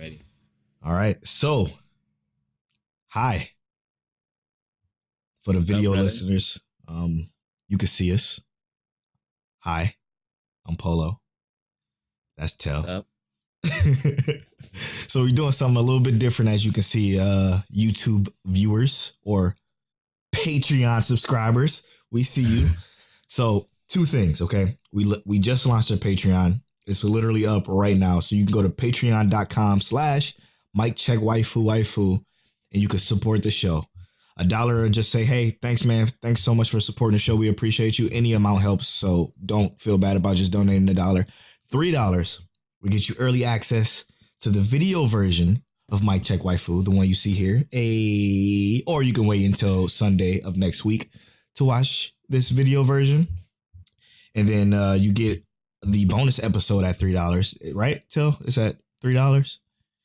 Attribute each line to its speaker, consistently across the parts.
Speaker 1: Ready.
Speaker 2: All right. So, hi. For the
Speaker 1: What's
Speaker 2: video
Speaker 1: up, brother?
Speaker 2: listeners, you can see us. Hi, I'm Polo. That's
Speaker 1: What's
Speaker 2: Tel.
Speaker 1: up?
Speaker 2: So we're doing something a little bit different, as you can see, YouTube viewers or Patreon subscribers. We see you. So two things, okay? We just launched our Patreon. It's literally up right now. So you can go to patreon.com/MikeCheckWaifu, and you can support the show. $1 or just say, hey, thanks, man. Thanks so much for supporting the show. We appreciate you. Any amount helps. So don't feel bad about just donating $1. $3 will get you early access to the video version of Mike Check Waifu, the one you see here. Or you can wait until Sunday of next week to watch this video version. And then you get the bonus episode at $3, right, Till? Is that $3?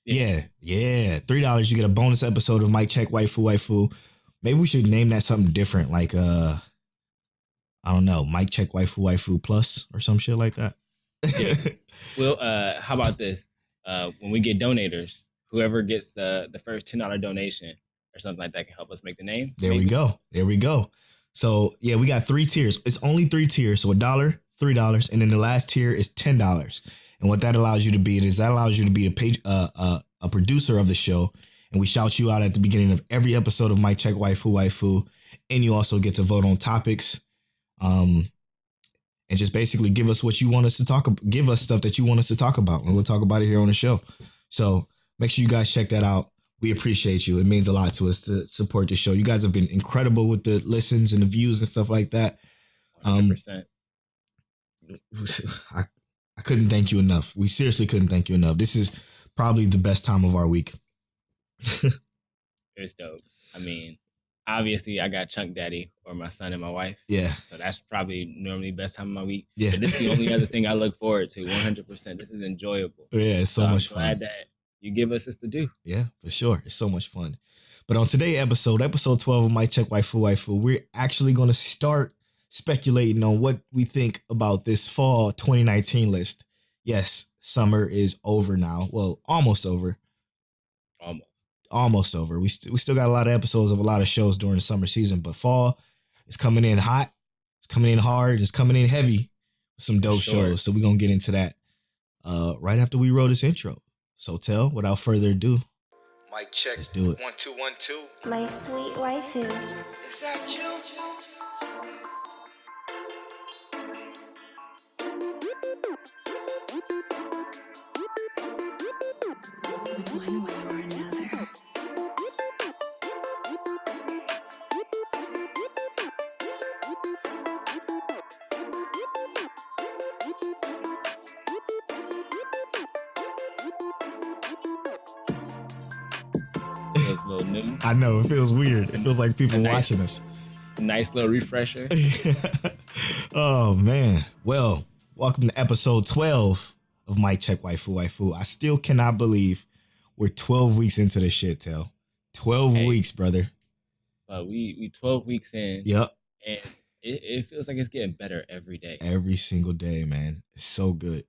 Speaker 2: Yeah. $3. You get a bonus episode of Mike Check Waifu. Maybe we should name that something different, like I don't know, Mike Check Waifu Plus or some shit like that.
Speaker 1: Yeah. Well, how about this? When we get donators, whoever gets the first $10 donation or something like that can help us make the name.
Speaker 2: There we go. So yeah, we got 3 tiers. It's only 3 tiers. So $1, $3, and then the last tier is $10. And what that allows you to be is a producer of the show. And we shout you out at the beginning of every episode of Mike Check Waifu. And you also get to vote on topics. And just basically give us what you want us to talk about. Give us stuff that you want us to talk about. And we'll talk about it here on the show. So make sure you guys check that out. We appreciate you. It means a lot to us to support the show. You guys have been incredible with the listens and the views and stuff like that.
Speaker 1: 100%.
Speaker 2: I couldn't thank you enough. We seriously couldn't thank you enough. This is probably the best time of our week.
Speaker 1: It's dope. I mean, obviously, I got Chunk Daddy or my son and my wife.
Speaker 2: Yeah.
Speaker 1: So that's probably normally the best time of my week.
Speaker 2: Yeah.
Speaker 1: But this is the only other thing I look forward to. 100%. This is enjoyable.
Speaker 2: Yeah, it's so much
Speaker 1: fun. I'm glad that you give us this to do.
Speaker 2: Yeah, for sure. It's so much fun. But on today's episode 12 of Mike Check Waifu, we're actually going to start speculating on what we think about this fall 2019 list. Yes, summer is over now. Well, almost over. Almost over. We still got a lot of episodes of a lot of shows during the summer season, but fall is coming in hot. It's coming in hard. It's coming in heavy with some dope shows. So we're going to get into that right after we roll this intro. So Tel, without further ado,
Speaker 3: Mic check.
Speaker 2: Let's do it.
Speaker 3: 1 2 1 2.
Speaker 4: My sweet waifu.
Speaker 3: Is that you?
Speaker 4: One way or another.
Speaker 1: Feels a little new.
Speaker 2: I know it feels weird. It feels like people watching us.
Speaker 1: Nice little refresher.
Speaker 2: Oh man. Well, welcome to episode 12 of Mike Check Waifu. I still cannot believe we're 12 weeks into this shit, Tel. 12 weeks, brother.
Speaker 1: We 12 weeks in.
Speaker 2: Yep.
Speaker 1: And it feels like it's getting better every day.
Speaker 2: Every single day, man. It's so good.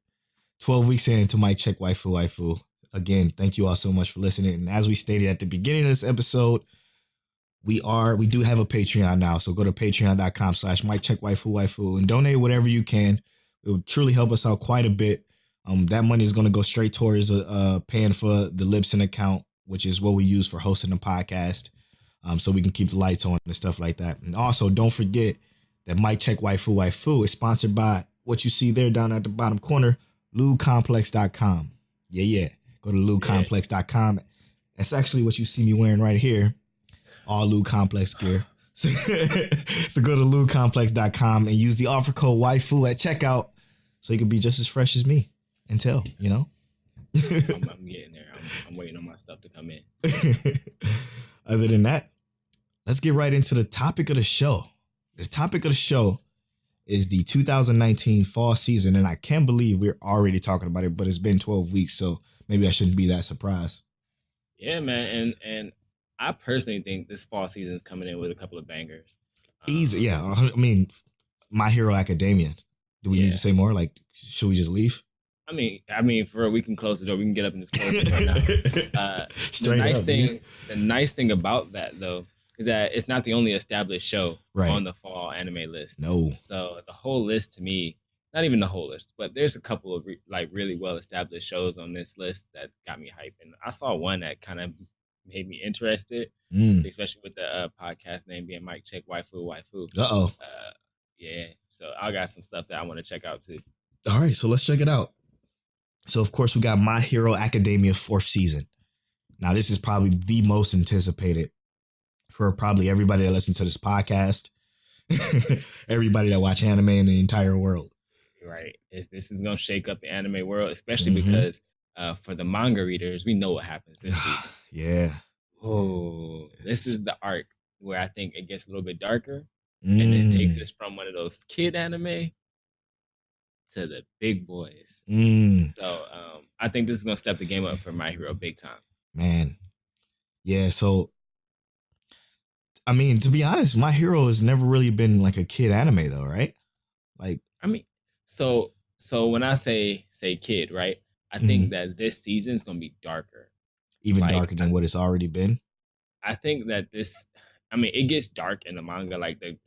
Speaker 2: 12 weeks into Mike Check Waifu. Again, thank you all so much for listening. And as we stated at the beginning of this episode, we do have a Patreon now. So go to patreon.com/MikeCheckWaifu and donate whatever you can. It would truly help us out quite a bit. That money is going to go straight towards paying for the Libsyn account, which is what we use for hosting the podcast. So we can keep the lights on and stuff like that. And also, don't forget that Mike Check Waifu is sponsored by what you see there down at the bottom corner, LudeComplex.com. Yeah. Go to LudeComplex.com. That's actually what you see me wearing right here. All Lude Complex gear. So go to LudeComplex.com and use the offer code Waifu at checkout so you can be just as fresh as me and Tel, you know?
Speaker 1: I'm getting there. I'm waiting on my stuff to come in.
Speaker 2: Other than that, let's get right into the topic of the show. The topic of the show is the 2019 fall season, and I can't believe we're already talking about it, but it's been 12 weeks, so maybe I shouldn't be that surprised.
Speaker 1: Yeah, man, and I personally think this fall season is coming in with a couple of bangers.
Speaker 2: Easy, yeah. I mean, My Hero Academia. Do we need to say more? Like, should we just leave?
Speaker 1: For real, we can close the door. We can get up and just close it right now. The
Speaker 2: Straight
Speaker 1: nice
Speaker 2: up, dude.
Speaker 1: thing about that though is that it's not the only established show
Speaker 2: Right.
Speaker 1: on the fall anime list.
Speaker 2: No.
Speaker 1: So the whole list to me, not even the whole list, but there's a couple of like really well established shows on this list that got me hyped. And I saw one that kind of made me interested, especially with the podcast name being Mike Check Waifu.
Speaker 2: Uh-oh.
Speaker 1: Yeah. So I got some stuff that I want to check out too.
Speaker 2: All right, so let's check it out. So, of course, we got My Hero Academia 4th season. Now, this is probably the most anticipated for probably everybody that listens to this podcast, everybody that watch anime in the entire world.
Speaker 1: Right. This is going to shake up the anime world, especially because for the manga readers, we know what happens this season.
Speaker 2: Yeah.
Speaker 1: Oh, this is the arc where I think it gets a little bit darker. And this takes us from one of those kid anime to the big boys. So I think this is gonna step the game up for My Hero big time. Man.
Speaker 2: Yeah, so I mean, to be honest, My Hero has never really been like a kid anime though, right? Like
Speaker 1: so when I say kid, right? I think that this season is gonna be darker.
Speaker 2: Even like, darker than what it's already been.
Speaker 1: I think that it gets dark in the manga. Like the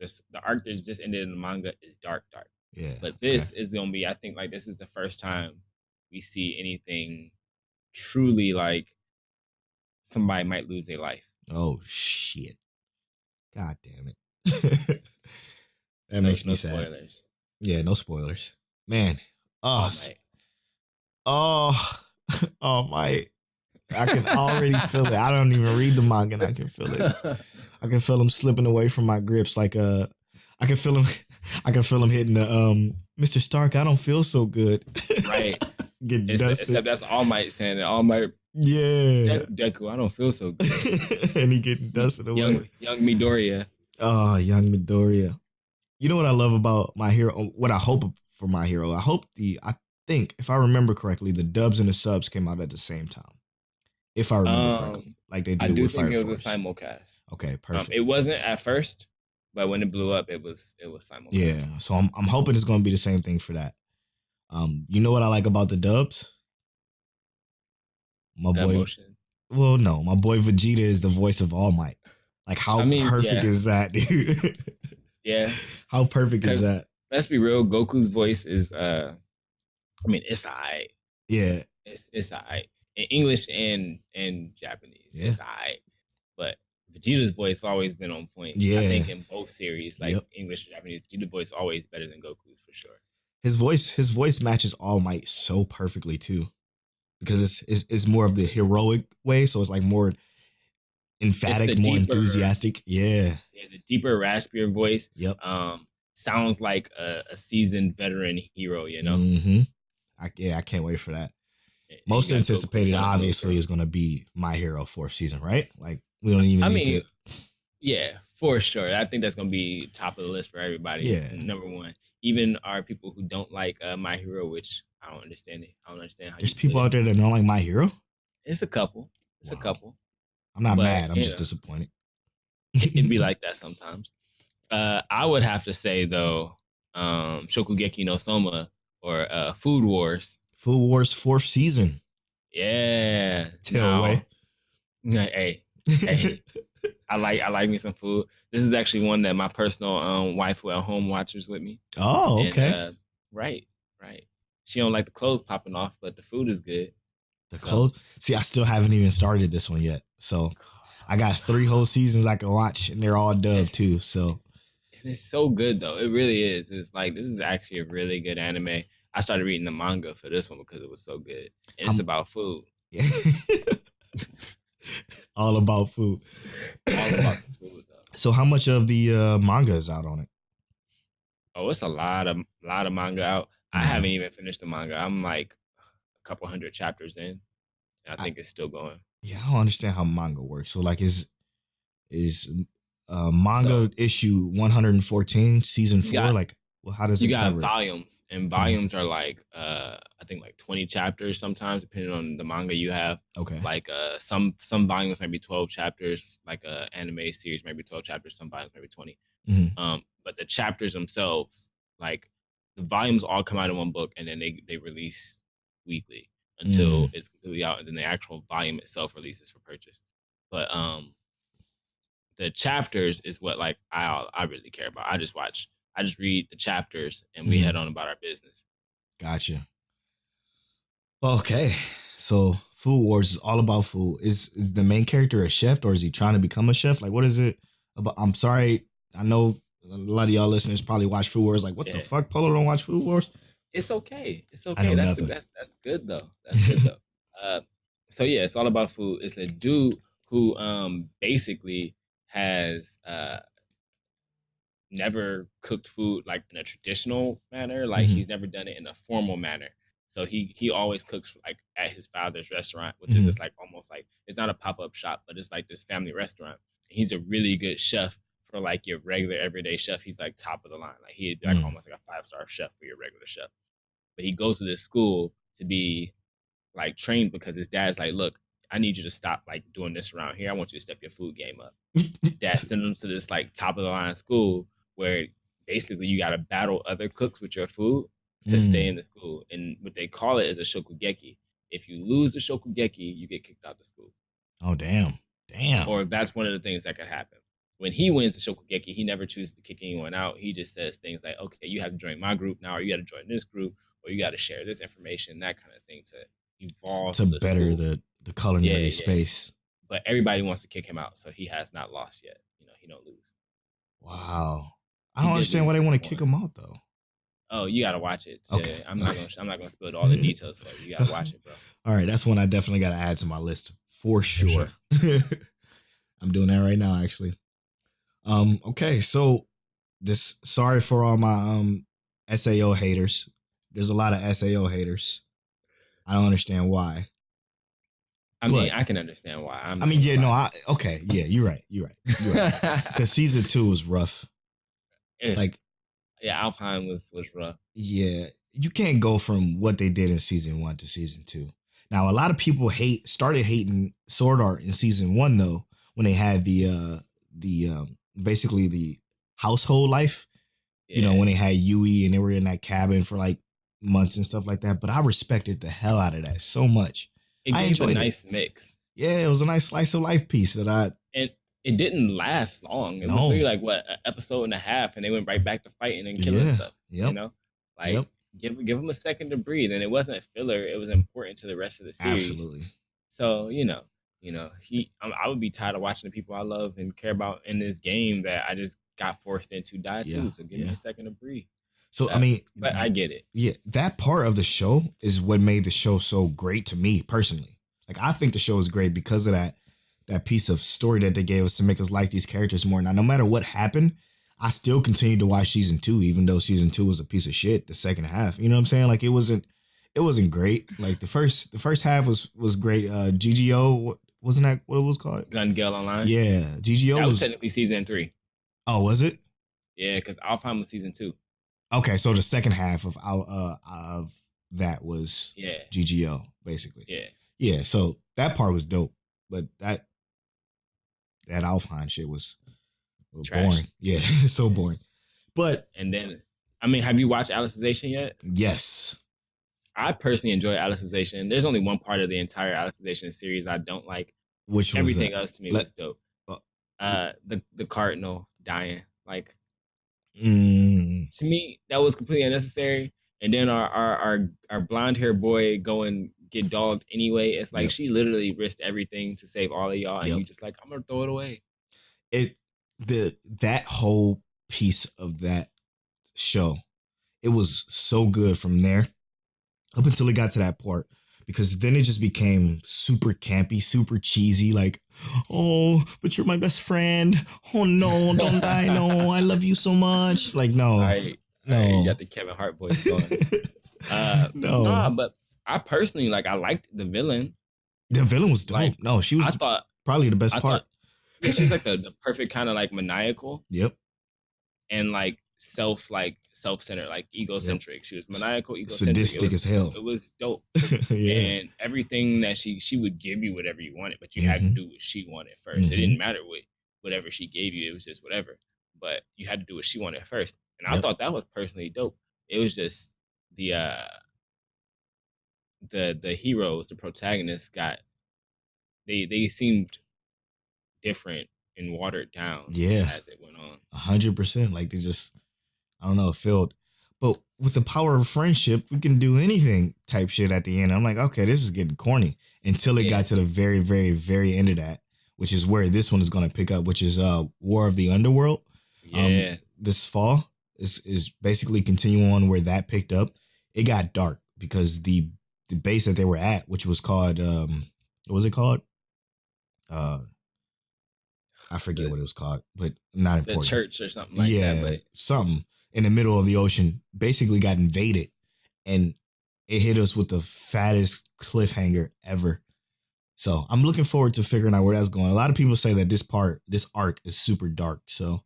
Speaker 1: arc that just ended in the manga is dark.
Speaker 2: Yeah.
Speaker 1: But this is gonna be, I think, like this is the first time we see anything truly like somebody might lose their life.
Speaker 2: Oh shit! God damn it! That makes me sad. Spoilers. Yeah, no spoilers. Man. Oh, my. I can already feel it. I don't even read the manga and I can feel it. I can feel him slipping away from my grips. Like I can feel him hitting the Mr. Stark, I don't feel so good.
Speaker 1: Right.
Speaker 2: Getting dusted.
Speaker 1: Except that's All Might saying it. All Might.
Speaker 2: Yeah.
Speaker 1: Deku, I don't feel so good.
Speaker 2: And he getting dusted away.
Speaker 1: Young Midoriya.
Speaker 2: Oh, young Midoriya. You know what I love about My Hero? What I hope for My Hero? I think, if I remember correctly, the dubs and the subs came out at the same time. If I remember correctly, like they did with Fire Force.
Speaker 1: I do think it was a simulcast.
Speaker 2: Okay, perfect.
Speaker 1: It wasn't at first, but when it blew up, it was simulcast.
Speaker 2: Yeah, so I'm hoping it's going to be the same thing for that. You know what I like about the dubs? My boy. Motion. Well, no, my boy Vegeta is the voice of All Might. Like, how perfect is that, dude?
Speaker 1: Yeah.
Speaker 2: How perfect is that?
Speaker 1: Let's be real. Goku's voice is, it's alright.
Speaker 2: Yeah.
Speaker 1: It's alright. In English and Japanese, it's alright. But Vegeta's voice always been on point.
Speaker 2: Yeah.
Speaker 1: I think in both series, like English and Japanese, Vegeta's voice always better than Goku's for sure.
Speaker 2: His voice matches All Might so perfectly too, because it's more of the heroic way, so it's like more emphatic, more enthusiastic. Yeah. Yeah,
Speaker 1: the deeper, raspier voice.
Speaker 2: Yep.
Speaker 1: Sounds like a seasoned veteran hero, you know?
Speaker 2: Mm-hmm. I can't wait for that. Most anticipated, obviously, is going to be My Hero 4th season, right? Like, we don't even need to.
Speaker 1: Yeah, for sure. I think that's going to be top of the list for everybody.
Speaker 2: Yeah.
Speaker 1: Number one. Even our people who don't like My Hero, which I don't understand it. I don't understand how
Speaker 2: there's people out there that don't like My Hero?
Speaker 1: It's a couple. A couple.
Speaker 2: I'm not mad. I'm just disappointed.
Speaker 1: It'd be like that sometimes. I would have to say, though, Shokugeki no Soma or Food Wars.
Speaker 2: Food Wars 4th season.
Speaker 1: Yeah.
Speaker 2: Away.
Speaker 1: Hey. I like me some food. This is actually one that my personal waifu at home watches with me.
Speaker 2: Oh, okay.
Speaker 1: And, right. She don't like the clothes popping off, but the food is good.
Speaker 2: Clothes? See, I still haven't even started this one yet. So I got 3 whole seasons I can watch, and they're all dubbed too. So
Speaker 1: and it's so good though. It really is. It's like this is actually a really good anime. I started reading the manga for this one because it was so good. And it's about food.
Speaker 2: Yeah. All about food.
Speaker 1: All about the food though.
Speaker 2: So how much of the manga is out on it?
Speaker 1: Oh, it's a lot of manga out. I haven't even finished the manga. I'm like a couple hundred chapters in. And I think it's still going.
Speaker 2: Yeah, I don't understand how manga works. So like is manga issue 114 season 4 like how does it
Speaker 1: got volumes, and volumes are like I think like 20 chapters sometimes, depending on the manga you have.
Speaker 2: Okay.
Speaker 1: Like some volumes might be 12 chapters, like a anime series might be 12 chapters, some volumes might be 20.
Speaker 2: Mm-hmm.
Speaker 1: But the chapters themselves, like the volumes all come out in one book, and then they release weekly until it's completely out, and then the actual volume itself releases for purchase. But the chapters is what like I really care about. I just read the chapters and we head on about our business.
Speaker 2: Gotcha. Okay, so Food Wars is all about food. Is the main character a chef, or is he trying to become a chef? Like, what is it about? I'm sorry, I know a lot of y'all listeners probably watch Food Wars. Like, what the fuck? Polo don't watch Food Wars?
Speaker 1: It's okay. It's okay.
Speaker 2: I know
Speaker 1: That's
Speaker 2: nothing.
Speaker 1: that's good though. That's good though. So yeah, it's all about food. It's a dude who basically has never cooked food like in a traditional manner. Like he's never done it in a formal manner. So he always cooks like at his father's restaurant, which is just like almost like it's not a pop-up shop, but it's like this family restaurant. He's a really good chef for like your regular everyday chef. He's like top of the line. Like he'd like almost like a 5-star chef for your regular chef. But he goes to this school to be like trained because his dad's like, look, I need you to stop like doing this around here. I want you to step your food game up. Dad sent him to this like top of the line school where basically you got to battle other cooks with your food to stay in the school. And what they call it is a shokugeki. If you lose the shokugeki, you get kicked out the school.
Speaker 2: Oh, damn.
Speaker 1: Or that's one of the things that could happen. When he wins the shokugeki, he never chooses to kick anyone out. He just says things like, okay, you have to join my group now, or you got to join this group, or you got to share this information, that kind of thing to evolve
Speaker 2: to better
Speaker 1: school.
Speaker 2: the culinary space.
Speaker 1: But everybody wants to kick him out, so he has not lost yet. You know, he don't lose.
Speaker 2: Wow. I don't understand why they want to kick him out though.
Speaker 1: Oh, you gotta watch it.
Speaker 2: Okay.
Speaker 1: Yeah, I'm not gonna spill all the details for you. You gotta watch it, bro.
Speaker 2: All right, that's one I definitely gotta add to my list for sure. I'm doing that right now, actually. Okay, so sorry for all my SAO haters. There's a lot of SAO haters. I don't understand why.
Speaker 1: I mean, I can understand why.
Speaker 2: Okay, yeah, you're right. Because season 2 was rough.
Speaker 1: Yeah, Alpine was rough.
Speaker 2: Yeah, you can't go from what they did in season 1 to season 2. Now, a lot of people started hating Sword Art in season 1 though, when they had the basically the household life. Yeah. You know, when they had Yui and they were in that cabin for like months and stuff like that. But I respected the hell out of that so much.
Speaker 1: I enjoyed a nice mix.
Speaker 2: Yeah, it was a nice slice of life piece that
Speaker 1: it didn't last long. It was really like an episode and a half, and they went right back to fighting and killing stuff. Yep. You know, like give them a second to breathe, and it wasn't filler. It was important to the rest of the series.
Speaker 2: Absolutely.
Speaker 1: So I would be tired of watching the people I love and care about in this game that I just got forced into die too. So give me a second to breathe.
Speaker 2: So
Speaker 1: but I get it.
Speaker 2: Yeah, that part of the show is what made the show so great to me personally. Like I think the show is great because of that piece of story that they gave us to make us like these characters more. Now, no matter what happened, I still continued to watch season 2, even though season 2 was a piece of shit. The second half, you know what I'm saying? Like it wasn't great. Like the first half was great. GGO, wasn't that what it was called?
Speaker 1: Gun Gale Online.
Speaker 2: Yeah, GGO
Speaker 1: that was technically season 3.
Speaker 2: Oh, was it?
Speaker 1: Yeah, because Alpine was season 2.
Speaker 2: Okay, so the second half of that was GGO basically. Yeah. So that part was dope, but that Alfheim shit was boring. Yeah, so boring. But
Speaker 1: and then, I mean, have you watched Alicization yet?
Speaker 2: Yes.
Speaker 1: I personally enjoy Alicization. There's only one part of the entire Alicization series I don't like.
Speaker 2: Which was
Speaker 1: everything else to me was dope. The cardinal dying, like to me that was completely unnecessary. And then our blonde haired boy go and get dogged anyway. It's like she literally risked everything to save all of y'all, and you just like, I'm gonna throw it away.
Speaker 2: That whole piece of that show, it was so good from there up until it got to that part, because then it just became super campy, super cheesy, like, oh, but you're my best friend. Oh no, don't die. No, I love you so much. Like, no.
Speaker 1: No. You got the Kevin Hart voice going. No, but I personally I liked the villain.
Speaker 2: The villain was dope. No, she was probably the best part.
Speaker 1: She was like the perfect kind of like maniacal.
Speaker 2: Yep.
Speaker 1: And like self-centered, like egocentric. Yep. She was maniacal, egocentric.
Speaker 2: Sadistic as hell.
Speaker 1: It was dope. And everything that she would give you whatever you wanted, but you had to do what she wanted first. It didn't matter whatever she gave you. It was just whatever. But you had to do what she wanted first. And I thought that was personally dope. It was just the the heroes, the protagonists got they seemed different and watered down
Speaker 2: Yeah,
Speaker 1: as it went on.
Speaker 2: 100%. Like they just, I don't know, it felt. But with the power of friendship, we can do anything type shit at the end. I'm like, okay, this is getting corny until it got to the very, very, very end of that, which is where this one is going to pick up, which is War of the Underworld.
Speaker 1: Yeah.
Speaker 2: This fall is basically continuing on where that picked up. It got dark because the base that they were at, which was called, what was it called? I forget what it was called, but not important.
Speaker 1: The church or something like that. But
Speaker 2: something in the middle of the ocean basically got invaded, and it hit us with the fattest cliffhanger ever. So I'm looking forward to figuring out where that's going. A lot of people say that this arc is super dark. So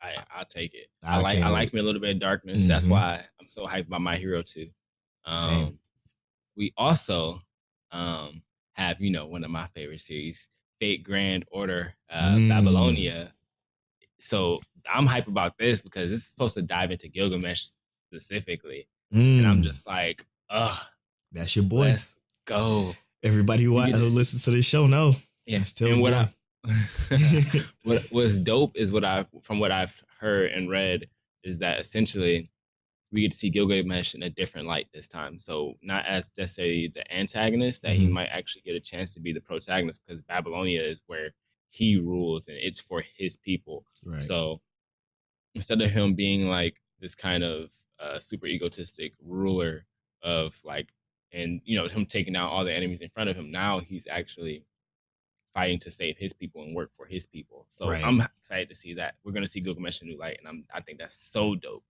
Speaker 1: I'll take it. I like me a little bit of darkness. Mm-hmm. That's why I'm so hyped about My Hero 2.
Speaker 2: Same.
Speaker 1: We also have, one of my favorite series, Fate Grand Order Babylonia. So I'm hype about this because it's supposed to dive into Gilgamesh specifically. And I'm just like,
Speaker 2: that's your boy.
Speaker 1: Let's go.
Speaker 2: Everybody who listens to this show know.
Speaker 1: Yeah. And what's dope is from what I've heard and read is that essentially we get to see Gilgamesh in a different light this time. So not as, let's say, the antagonist, that he might actually get a chance to be the protagonist, because Babylonia is where he rules and it's for his people.
Speaker 2: Right.
Speaker 1: So instead of him being like this kind of super egotistic ruler of like, and him taking down all the enemies in front of him, now he's actually fighting to save his people and work for his people. So I'm excited to see that. We're gonna see Gilgamesh in a new light, and I think that's so dope.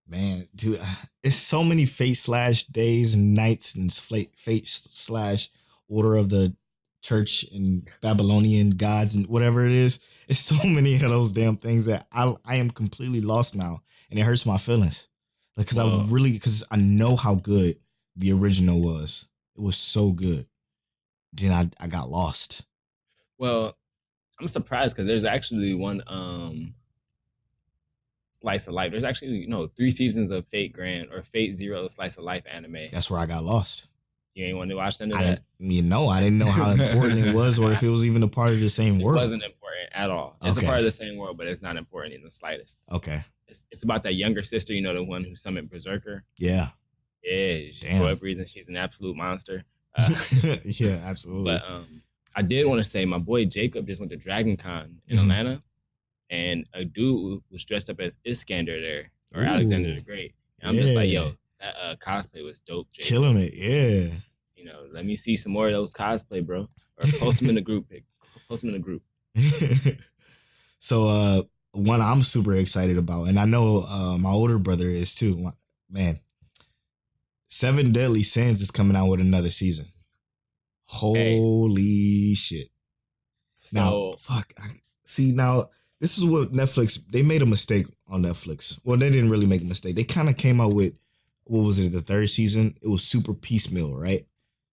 Speaker 2: Man, dude, it's so many fate/days and nights and fate/order of the church and Babylonian gods and whatever it is. It's so many of those damn things that I am completely lost now, and it hurts my feelings. Like, because I know how good the original was. It was so good. Then I got lost.
Speaker 1: Well, I'm surprised because there's actually one slice of life. There's actually 3 seasons of Fate Grand or Fate Zero Slice of Life anime.
Speaker 2: That's where I got lost.
Speaker 1: You ain't want to watch none of that?
Speaker 2: I didn't know how important it was, or if it was even a part of the same world.
Speaker 1: It wasn't important at all. It's a part of the same world, but it's not important in the slightest.
Speaker 2: Okay.
Speaker 1: It's about that younger sister, the one who summoned Berserker.
Speaker 2: Yeah.
Speaker 1: Yeah. For whatever reason, she's an absolute monster.
Speaker 2: Yeah, absolutely.
Speaker 1: But I did want to say my boy Jacob just went to Dragon Con in Atlanta, and a dude was dressed up as Iskander there, or Alexander the Great. And I'm just like, yo, that cosplay was dope, Jacob.
Speaker 2: Killing it, yeah.
Speaker 1: Let me see some more of those cosplay, bro. Or post them in the group. Post them in the group.
Speaker 2: So, one I'm super excited about, and I know my older brother is too. Man, 7 Deadly Sins is coming out with another season. Holy shit. Now, now, this is what Netflix, they made a mistake on Netflix. Well, they didn't really make a mistake. They kind of came out with, what was it, the 3rd season? It was super piecemeal, right?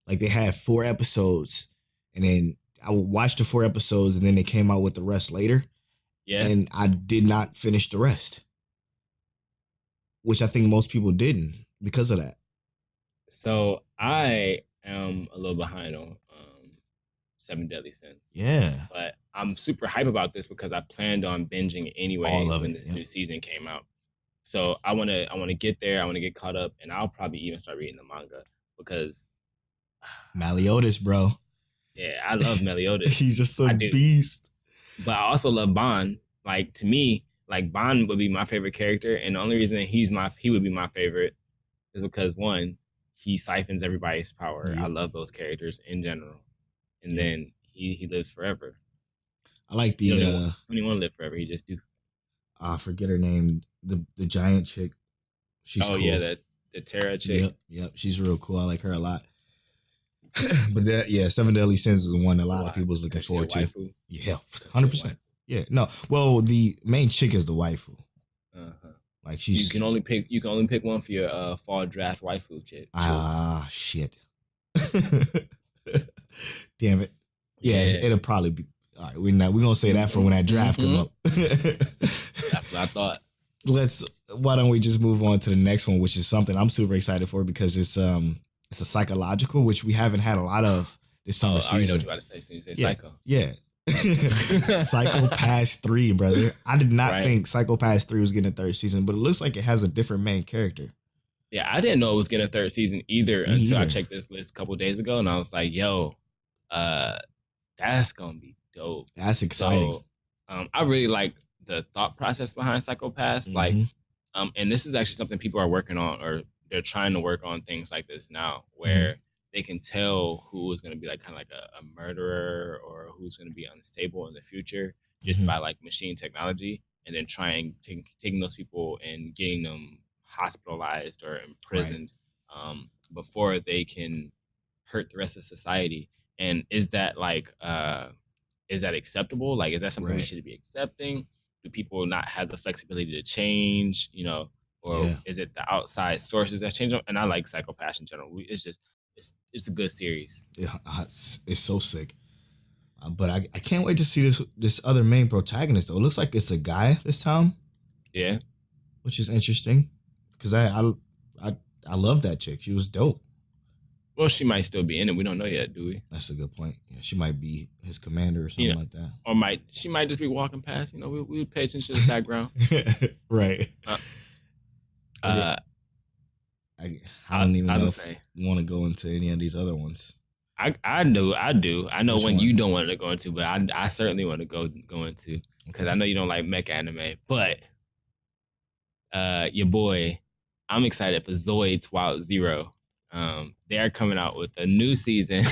Speaker 2: Like they had 4 episodes, and then I watched the 4 episodes, and then they came out with the rest later.
Speaker 1: Yeah.
Speaker 2: And I did not finish the rest, which I think most people didn't because of that.
Speaker 1: So I am a little behind on 7 Deadly Sins.
Speaker 2: Yeah.
Speaker 1: But I'm super hype about this because I planned on binging anyway when this new season came out. So I want to get there. I want to get caught up, and I'll probably even start reading the manga because
Speaker 2: Meliodas, bro.
Speaker 1: Yeah, I love Meliodas.
Speaker 2: He's just a beast.
Speaker 1: But I also love Bond. Like, to me, like, Bond would be my favorite character, and the only reason he would be my favorite is because, one, he siphons everybody's power. I love those characters in general. And then he lives forever.
Speaker 2: I like the
Speaker 1: when he want to live forever, he just do.
Speaker 2: I forget her name. The giant chick. She's cool.
Speaker 1: Yeah, the Terra chick.
Speaker 2: Yep. She's real cool. I like her a lot. But 7 Deadly Sins is one a lot of people is looking forward to.
Speaker 1: Waifu?
Speaker 2: Yeah, 100%. Yeah, no. Well, the main chick is the waifu. Like she's.
Speaker 1: You can only pick one for your fall draft waifu chick.
Speaker 2: Shit. Damn it. Yeah, it'll probably be. All right, we're gonna say that for when that draft come up.
Speaker 1: That's what I thought.
Speaker 2: Why don't we just move on to the next one, which is something I'm super excited for because it's It's a psychological, which we haven't had a lot of this summer
Speaker 1: I already know
Speaker 2: season.
Speaker 1: what you're about to say. So you say
Speaker 2: Yeah,
Speaker 1: Psycho.
Speaker 2: yeah. Psycho Pass 3, brother. I did not think Psycho Pass 3 was getting a third season, but it looks like it has a different main character.
Speaker 1: Yeah, I didn't know it was getting a third season either until I checked this list a couple days ago, and I was like, "Yo, that's gonna be dope."
Speaker 2: That's exciting.
Speaker 1: So, I really like the thought process behind Psycho Pass. Like, and this is actually something people are working on, or they're trying to work on things like this now, where they can tell who is going to be like kind of like a murderer or who's going to be unstable in the future just by like machine technology, and then taking those people and getting them hospitalized or imprisoned before they can hurt the rest of society. And is that acceptable? Like, is that something we should be accepting? Do people not have the flexibility to change? Or is it the outside sources that change them? And I like Psycho Pass in general. It's a good series.
Speaker 2: It's so sick. But I can't wait to see this other main protagonist though. It looks like it's a guy this time.
Speaker 1: Yeah,
Speaker 2: which is interesting because I love that chick. She was dope.
Speaker 1: Well, she might still be in it. We don't know yet, do we?
Speaker 2: That's a good point. Yeah, she might be his commander or something like that.
Speaker 1: Or she might just be walking past. We would pay attention to the background.
Speaker 2: Right. I don't even know if you want to go into any of these other ones.
Speaker 1: I do. I know when you don't want to go into, but I certainly want to go into, because I know you don't like mecha anime. But your boy, I'm excited for Zoids Wild Zero. They are coming out with a new season.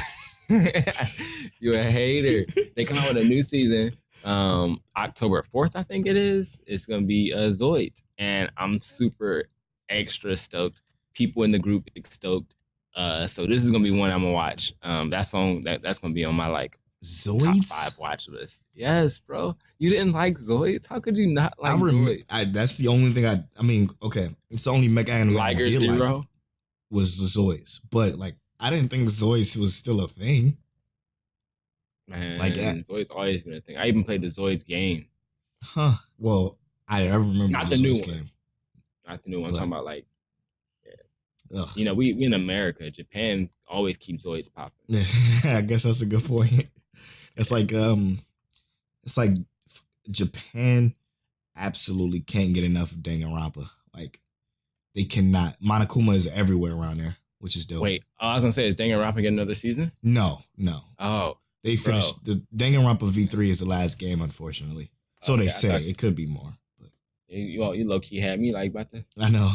Speaker 1: You're a hater. They come out with a new season. October 4th, I think it is. It's gonna be Zoids, and I'm super extra stoked. People in the group stoked. So this is gonna be one I'm gonna watch. That's gonna be on my like
Speaker 2: Zoids?
Speaker 1: top 5 watch list. Yes, bro. You didn't like Zoids? How could you not like Zoids?
Speaker 2: That's the only thing okay. It's the only mecha anime I did
Speaker 1: Zero
Speaker 2: like was the Zoids. But like I didn't think Zoids was still a thing.
Speaker 1: Man, like Zoids always been a thing. I even played the Zoids game.
Speaker 2: Huh. Well, I remember
Speaker 1: not the new one. Game. Not the new one. I'm talking about like we in America. Japan always keeps Zoids popping.
Speaker 2: I guess that's a good point. It's like Japan absolutely can't get enough of Danganronpa. Like they cannot. Monokuma is everywhere around there, which is dope.
Speaker 1: Wait, I was gonna say, is Danganronpa getting another season?
Speaker 2: No.
Speaker 1: Oh,
Speaker 2: they finished the Danganronpa V3 is the last game, unfortunately. So they say it could be more. But
Speaker 1: you low key had me like about to.
Speaker 2: I know.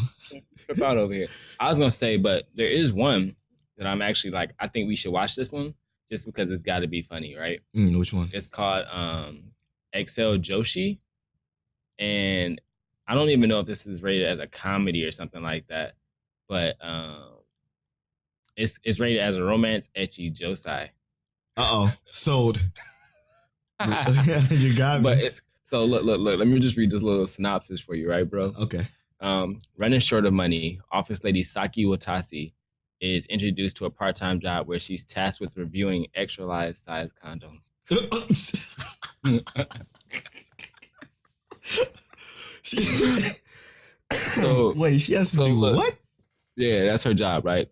Speaker 1: Trip out over here. I was gonna say, but there is one that I'm actually like. I think we should watch this one just because it's got to be funny, right?
Speaker 2: Which one?
Speaker 1: It's called Excel Joshi, and I don't even know if this is rated as a comedy or something like that, but it's rated as a romance ecchi josei.
Speaker 2: Sold. You got me.
Speaker 1: But it's so look. Let me just read this little synopsis for you, right, bro?
Speaker 2: Okay.
Speaker 1: Running short of money, office lady Saki Watasi is introduced to a part-time job where she's tasked with reviewing extra large size condoms.
Speaker 2: So wait, she has to do what?
Speaker 1: Yeah, that's her job, right?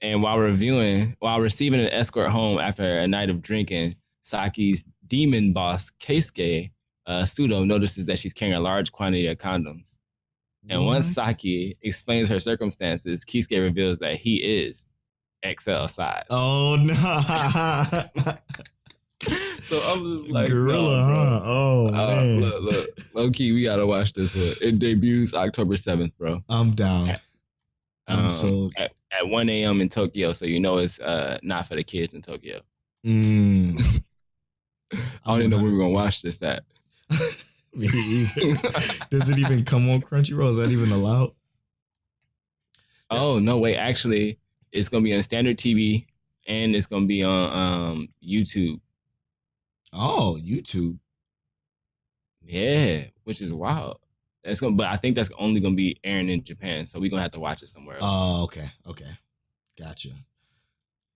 Speaker 1: And while receiving an escort home after a night of drinking, Saki's demon boss Keisuke Sudo notices that she's carrying a large quantity of condoms. And once Saki explains her circumstances, Keisuke reveals that he is XL size.
Speaker 2: Oh no!
Speaker 1: So I'm just like,
Speaker 2: gorilla, huh? Oh man!
Speaker 1: Look, low key, we gotta watch this one. It debuts October 7th, bro.
Speaker 2: I'm down. I'm so
Speaker 1: at 1 a.m. in Tokyo, so it's not for the kids in Tokyo.
Speaker 2: I
Speaker 1: don't even know where we're gonna watch this at.
Speaker 2: Me either. Does it even come on Crunchyroll? Is that even allowed?
Speaker 1: Oh no, wait. Actually, it's gonna be on standard TV and it's gonna be on YouTube.
Speaker 2: Oh, YouTube.
Speaker 1: Yeah, which is wild. But I think that's only gonna be airing in Japan, so we're gonna have to watch it somewhere else.
Speaker 2: Oh, okay, gotcha.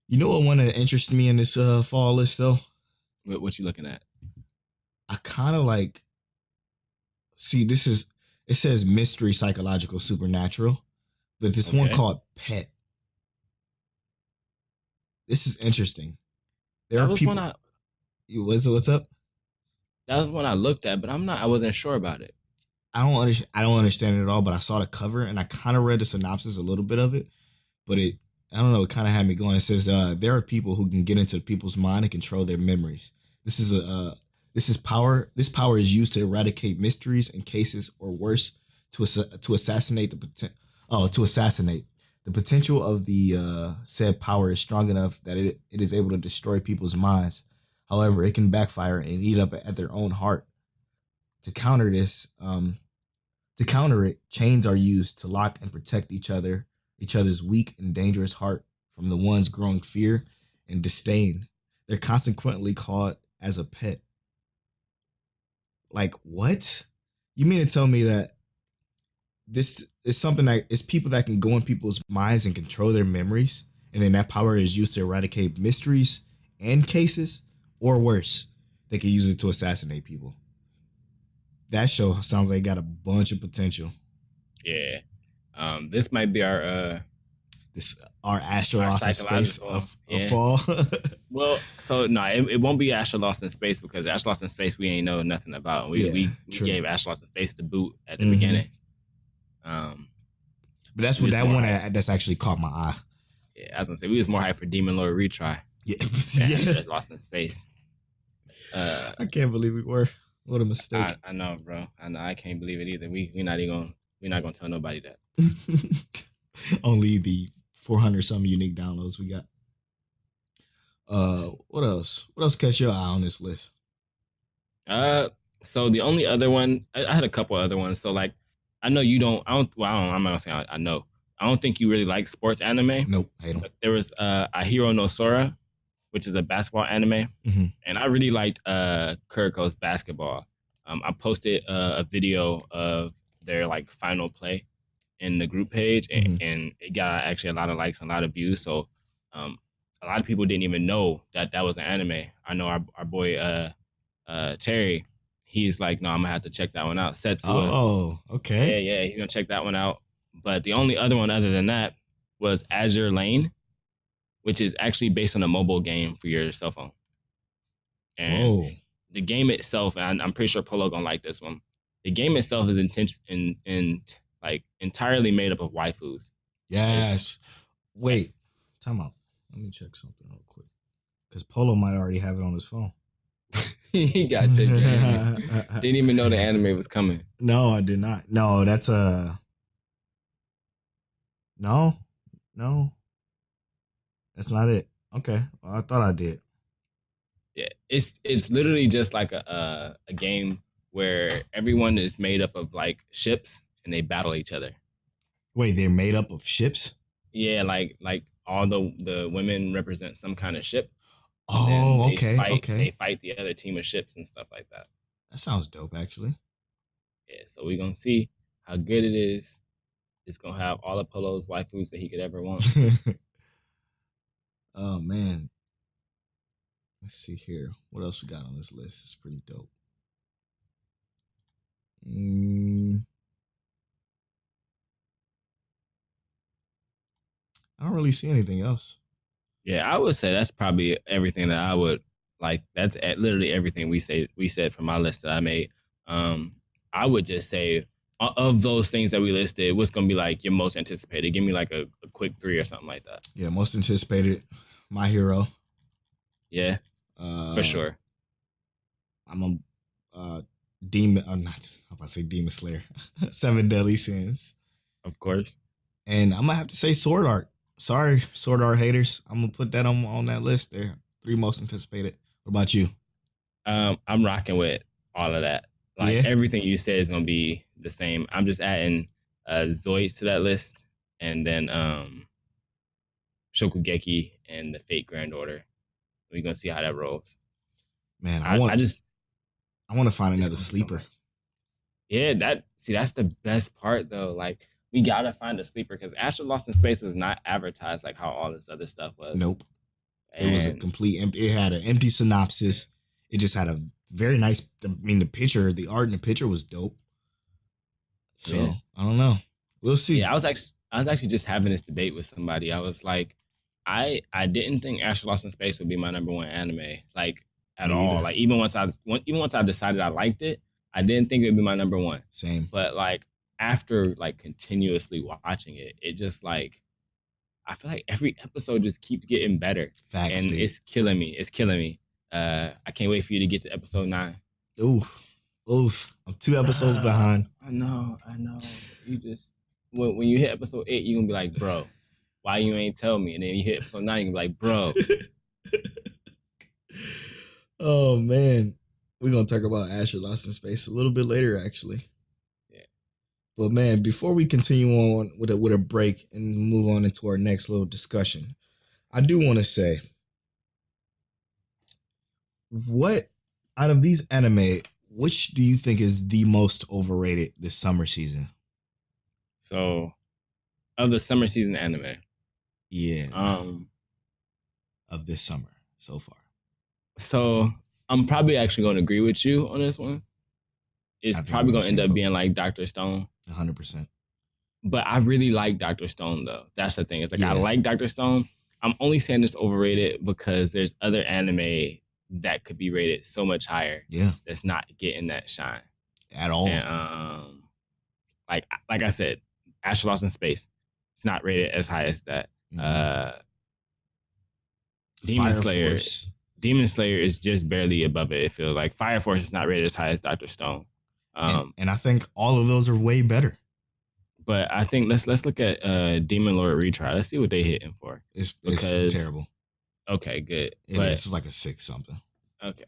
Speaker 2: You know what one that interests me in this fall list though?
Speaker 1: What you looking at?
Speaker 2: I kind of like. See, it says mystery, psychological, supernatural, but this one called Pet. this is interesting. There
Speaker 1: That
Speaker 2: are
Speaker 1: was one
Speaker 2: people.
Speaker 1: I
Speaker 2: What's up?
Speaker 1: that was one I looked at, but I wasn't sure about it.
Speaker 2: I don't understand it at all. But I saw the cover and I kind of read the synopsis, a little bit of it. But I don't know. It kind of had me going. It says there are people who can get into people's mind and control their memories. This is this is power. This power is used to eradicate mysteries and cases, or worse, to assassinate to assassinate. The potential of the said power is strong enough that it is able to destroy people's minds. However, it can backfire and eat up at their own heart. To counter this, to counter it, chains are used to lock and protect each other's weak and dangerous heart from the one's growing fear and disdain. They're consequently called as a pet. Like, what? You mean to tell me that this is something that is people that can go in people's minds and control their memories, and then that power is used to eradicate mysteries and cases, or worse, they can use it to assassinate people. That show sounds like it got a bunch of potential.
Speaker 1: Yeah. This might be our
Speaker 2: Astro Lost in Space a fall.
Speaker 1: Well, so no, it won't be Astro Lost in Space, because Astro Lost in Space we ain't know nothing about. We gave Astro Lost in Space the boot at the beginning.
Speaker 2: But that's what that one that's actually caught my eye.
Speaker 1: Yeah, I was gonna say we was more hyped for Demon Lord retry.
Speaker 2: Yeah,
Speaker 1: Astro Lost in Space.
Speaker 2: I can't believe we were. What a mistake.
Speaker 1: I know, bro. I know. I can't believe it either. We're not gonna tell nobody that.
Speaker 2: Only the 400 some unique downloads we got. What else? What else catch your eye on this list?
Speaker 1: So the only other one, I had a couple other ones. So like, I know you don't. I'm not gonna say I know. I don't think you really like sports anime.
Speaker 2: Nope, I don't.
Speaker 1: But there was Ahiro no Sora, which is a basketball anime, and I really liked Kuriko's basketball. I posted a video of their like final play in the group page, and it got actually a lot of likes and a lot of views. So a lot of people didn't even know that was an anime. I know our boy Terry, he's like, no, I'm gonna have to check that one out. Setsuya.
Speaker 2: Oh, okay.
Speaker 1: Yeah, he's gonna check that one out. But the only other one other than that was Azure Lane, which is actually based on a mobile game for your cell phone. And the game itself, and I'm pretty sure Polo gonna like this one. The game itself is entirely made up of waifus.
Speaker 2: Yes. Wait, time out. Let me check something real quick, because Polo might already have it on his phone.
Speaker 1: He got the game. Didn't even know the anime was coming.
Speaker 2: No, I did not. No, that's no, that's not it. Okay, well, I thought I did.
Speaker 1: Yeah, it's literally just like a game where everyone is made up of like ships and they battle each other.
Speaker 2: Wait, they're made up of ships?
Speaker 1: Yeah, like all the women represent some kind of ship.
Speaker 2: Oh, okay.
Speaker 1: They fight the other team of ships and stuff like that.
Speaker 2: That sounds dope, actually.
Speaker 1: Yeah, so we're gonna see how good it is. It's gonna have all of Polo's waifus that he could ever want.
Speaker 2: Oh man. Let's see here. What else we got on this list? It's pretty dope. I don't really see anything else.
Speaker 1: Yeah, I would say that's probably everything that I would like. That's literally everything we said from my list that I made. I would just say of those things that we listed, what's gonna be like your most anticipated? Give me like a quick 3 or something like that.
Speaker 2: Yeah, most anticipated, My Hero.
Speaker 1: Yeah, for sure.
Speaker 2: I'm a demon. I'm about to say Demon Slayer. 7 Deadly Sins,
Speaker 1: of course.
Speaker 2: And I'm gonna have to say Sword Art. Sorry, Sword Art haters. I'm gonna put that on that list there. 3 most anticipated. What about you?
Speaker 1: I'm rocking with all of that. Like everything you said is gonna be the same. I'm just adding Zoids to that list, and then Shokugeki and the Fate Grand Order. We're gonna see how that rolls.
Speaker 2: Man, I want to find another sleeper.
Speaker 1: Yeah, that's the best part though. Like, we gotta find a sleeper, because Astro Lost in Space was not advertised like how all this other stuff was.
Speaker 2: Nope. It was a complete it had an empty synopsis. It just had a very nice, I mean, the art in the picture was dope. So I don't know. We'll see.
Speaker 1: Yeah, I was actually just having this debate with somebody. I was like, I didn't think Asher Lost in Space would be my number one anime, like at
Speaker 2: Me
Speaker 1: all.
Speaker 2: either.
Speaker 1: Like even once I decided I liked it, I didn't think it would be my number one.
Speaker 2: Same.
Speaker 1: But like after like continuously watching it, it just like I feel like every episode just keeps getting better,
Speaker 2: Facts,
Speaker 1: and
Speaker 2: dude.
Speaker 1: it's killing me. It's killing me. I can't wait for you to get to episode 9.
Speaker 2: Oof. I'm 2 episodes behind.
Speaker 1: I know. You just when you hit episode 8, you're gonna be like, bro, why you ain't tell me? And then you hit episode 9, you're gonna be like, bro.
Speaker 2: Oh man. We're gonna talk about Asher Lost in Space a little bit later, actually.
Speaker 1: Yeah.
Speaker 2: But man, before we continue on with a break and move on into our next little discussion, I do want to say, what out of these anime, which do you think is the most overrated this summer season?
Speaker 1: So, of the summer season anime,
Speaker 2: Yeah. Of this summer so far.
Speaker 1: So I'm probably actually going to agree with you on this one. It's probably going to end up being like Dr. Stone.
Speaker 2: 100%.
Speaker 1: But I really like Dr. Stone though. That's the thing. It's like I like Dr. Stone. I'm only saying it's overrated because there's other anime that could be rated so much higher.
Speaker 2: Yeah.
Speaker 1: That's not getting that shine
Speaker 2: at all.
Speaker 1: And like I said, Asher Lost in Space. It's not rated as high as that. Demon Slayer. Demon Slayer is just barely above it. It feels like Fire Force is not rated as high as Dr. Stone.
Speaker 2: And I think all of those are way better.
Speaker 1: But I think let's look at Demon Lord Retry. Let's see what they hitting for.
Speaker 2: It's terrible.
Speaker 1: Okay, good.
Speaker 2: It's like a 6 something.
Speaker 1: Okay.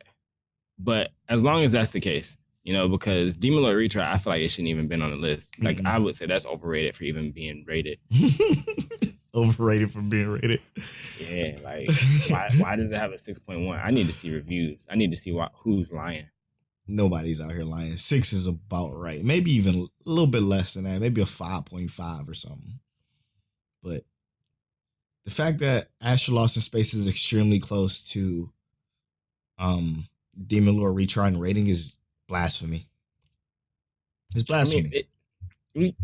Speaker 1: But as long as that's the case, because Demon Lord Retry, I feel like it shouldn't even been on the list. Like I would say that's overrated for even being rated.
Speaker 2: Overrated for being rated.
Speaker 1: Yeah, like why does it have a 6.1? I need to see reviews. I need to see who's lying.
Speaker 2: Nobody's out here lying. 6 is about right. Maybe even a little bit less than that. Maybe a 5.5 or something. But the fact that Asher Lost in Space is extremely close to Demon Lord Retry in rating is blasphemy. It's blasphemy.